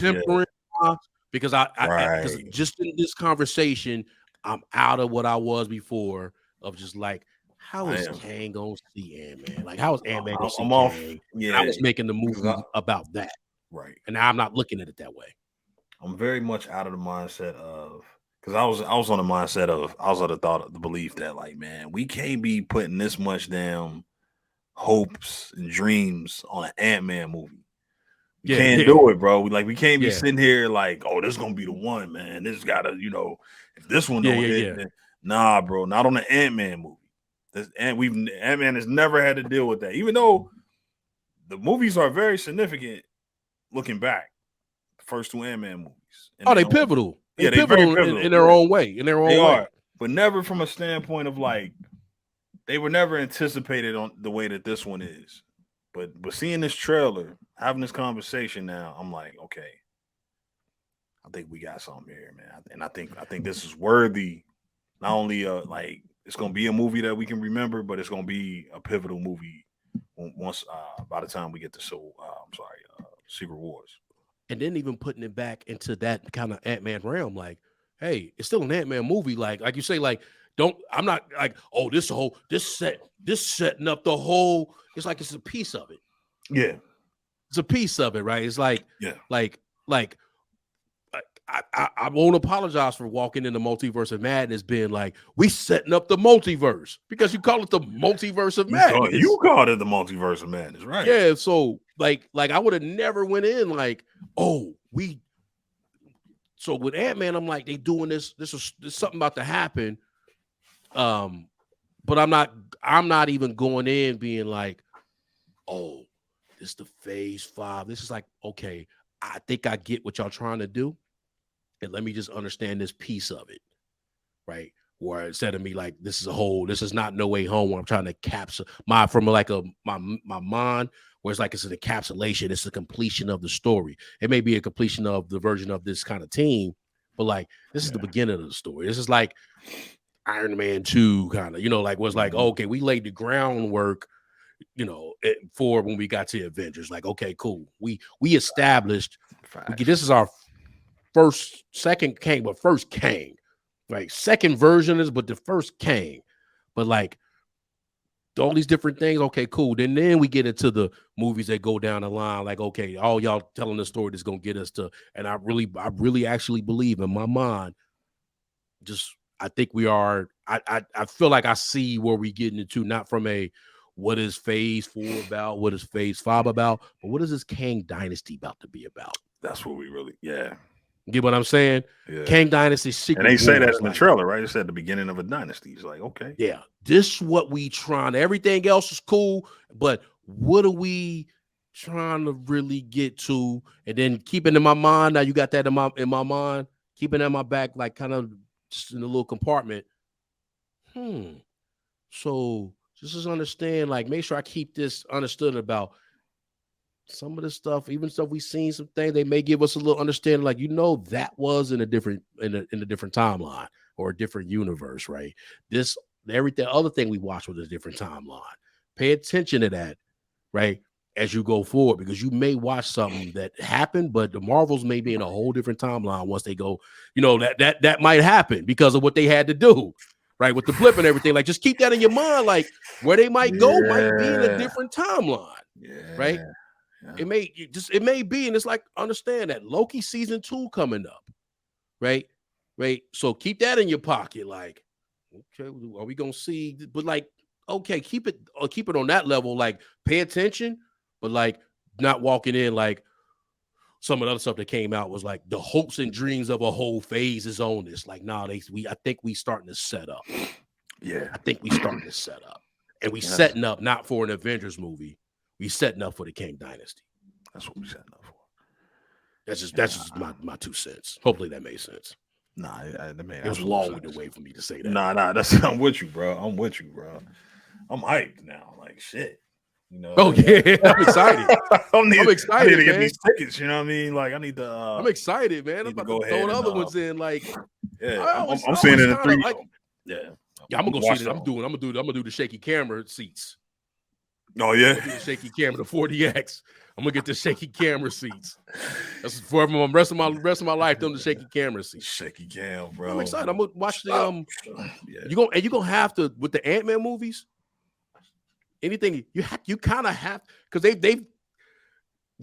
Because because just in this conversation, I'm out of what I was before of just like, how is Kang gonna see Ant-Man? Like, how is Ant-Man gonna see Kang? Off. Yeah, I was making the movie about that. Right. And now I'm not looking at it that way. I'm very much out of the mindset of, because I was on the mindset of, I was of the belief that like, man, we can't be putting this much damn hopes and dreams on an Ant-Man movie. We can't do it, bro. We can't be sitting here like, oh, this is gonna be the one, man. This gotta, if this one don't hit, then, nah, bro, not on an Ant-Man movie. Ant-Man has never had to deal with that, even though the movies are very significant. Looking back, the first two Ant-Man movies. They pivotal. They're pivotal in their own way. They are, but never from a standpoint of like they were never anticipated on the way that this one is. But seeing this trailer, having this conversation now, I'm like, okay, I think we got something here, man. And I think this is worthy. Not only like it's gonna be a movie that we can remember, but it's gonna be a pivotal movie once by the time we get to Secret Wars. And then even putting it back into that kind of Ant-Man realm, like, hey, it's still an Ant-Man movie. Like you say, like, I'm not like, oh, this setting up the whole. It's like it's a piece of it. Yeah, it's a piece of it, right? It's like, like I won't apologize for walking in the multiverse of madness, being like, we setting up the multiverse because you call it the multiverse of madness. You called it the multiverse of madness, right? Yeah. So like I would have never went in like, oh, so with Ant-Man, I'm like, they doing this. There's something about to happen. But I'm not even going in being like, oh, this is the phase 5. This is like, okay, I think I get what y'all trying to do. And let me just understand this piece of it, right? Where instead of me like, this is not No Way Home, where I'm trying to capture my mind, where it's like it's an encapsulation, it's the completion of the story. It may be a completion of the version of this kind of team, But like this is the beginning of the story. This is like Iron Man 2 kind of, like was like, okay, we laid the groundwork, for when we got to Avengers. Like, okay, cool. We established this is our second Kang, but first Kang. Like second version is, but the first Kang. But like all these different things. Okay, cool. Then we get into the movies that go down the line. Like, okay, all y'all telling the story that's gonna get us to, and I really actually believe in my mind. I think we are. I feel like I see where we getting into, not from a what is Phase 4 about, what is Phase 5 about, but what is this Kang Dynasty about to be about? That's what we really, Get what I'm saying? Yeah. Kang Dynasty secret. And they say that in the trailer, right? They said the beginning of a dynasty. It's like, okay. Yeah. This is what we trying. Everything else is cool, but what are we trying to really get to? And then keeping in my mind, now you got that in my mind, keeping it in my back, like kind of just in a little compartment. So just understand, like, make sure I keep this understood about some of the stuff, even stuff we've seen, some things they may give us a little understanding, like, that was in a different timeline or a different universe, right? Everything other thing we watched was a different timeline. Pay attention to that, right? As you go forward, because you may watch something that happened, but the Marvels may be in a whole different timeline once they go, that might happen because of what they had to do, right? With the blip and everything. Like, just keep that in your mind, like where they might go might be in a different timeline, right? It may be, and it's like, understand that Loki season 2 coming up, right? So keep that in your pocket. Like, okay, are we gonna see? But like, okay, keep it on that level. Like, pay attention, but like, not walking in like some of the other stuff that came out was like the hopes and dreams of a whole phase is on this. Like, nah, I think we starting to set up. Yeah, I think we starting to set up, and we setting up not for an Avengers movie. We setting up for the Kang Dynasty. That's what we setting up for. That's just my 2 cents. Hopefully that made sense. Nah, it was a long-winded way for me to say that. Nah, I'm with you, bro. I'm hyped now. Like, shit. Oh yeah, I'm excited. I'm excited. I need to get these tickets. You know what I mean? Like, I need to. I'm excited, man. I'm about to throw the other ones in. Like, I'm seeing it in 3. I'm gonna go see it. I'm gonna do the shaky camera seats. Oh yeah, the shaky camera, the 40X. I'm gonna get the shaky camera seats. That's for the rest of my life. Them the shaky camera seats. Shaky cam, bro. I'm excited. I'm gonna watch the You're gonna have to, with the Ant-Man movies. Anything you kind of have, because they've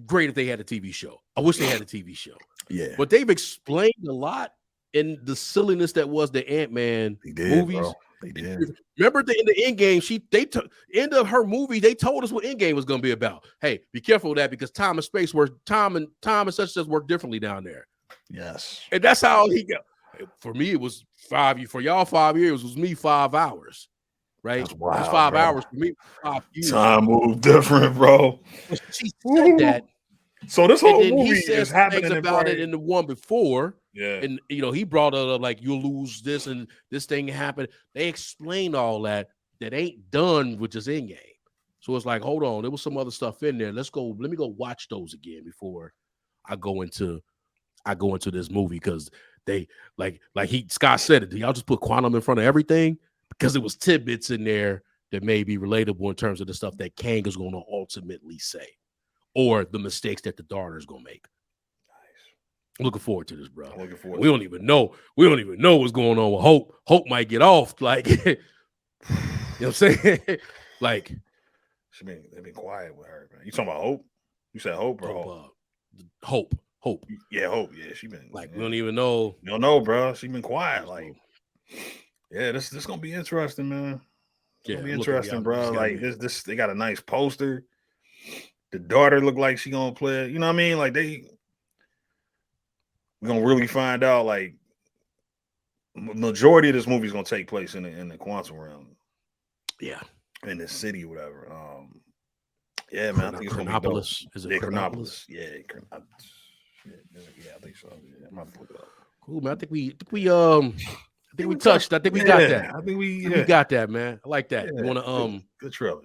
great if they had a TV show. I wish they had a TV show. Yeah, but they've explained a lot in the silliness that was the Ant-Man movies. Bro. They did. Remember in the Endgame, end of her movie, they told us what Endgame was going to be about. Hey, be careful of that, because time and space work, time and such work differently down there. Yes, and that's how he got. For me, it was 5 years. For y'all, 5 years was me 5 hours. Right, that's wild, it was 5 bro. hours for me. 5 years. Time moved different, bro. She said that. So this whole movie is happening about it in the one before. Yeah, and he brought it up like, you'll lose this and this thing happened. They explained all that ain't done with just Endgame. So it's like, hold on, there was some other stuff in there. Let me go watch those again before I go into this movie, because they Scott said it. Do y'all just put quantum in front of everything? Because it was tidbits in there that may be relatable in terms of the stuff that Kang is going to ultimately say, or the mistakes that the daughter is going to make. Looking forward to this, bro. We don't even know what's going on with Hope. Hope might get off. Like, you know what I'm saying? Like, they've been quiet with her, man. You talking about Hope? You said Hope or Hope? Hope. Yeah, Hope. Yeah, she been like, we don't even know. You don't know, bro. She been quiet. Like, yeah, this gonna be interesting, man. It's gonna be interesting, bro. Like, this they got a nice poster. The daughter look like she gonna play. You know what I mean? Like, we're gonna really find out. Like, majority of this movie is gonna take place in the quantum realm. Yeah, in the city, whatever. Yeah, man. I think it's gonna be dope. Is it Chronopolis? Yeah, I think so. Yeah, I'm about to look it up. Cool, man. I think we touched. I think we got that. I think we got that, man. I like that. Yeah, You want to good trailer.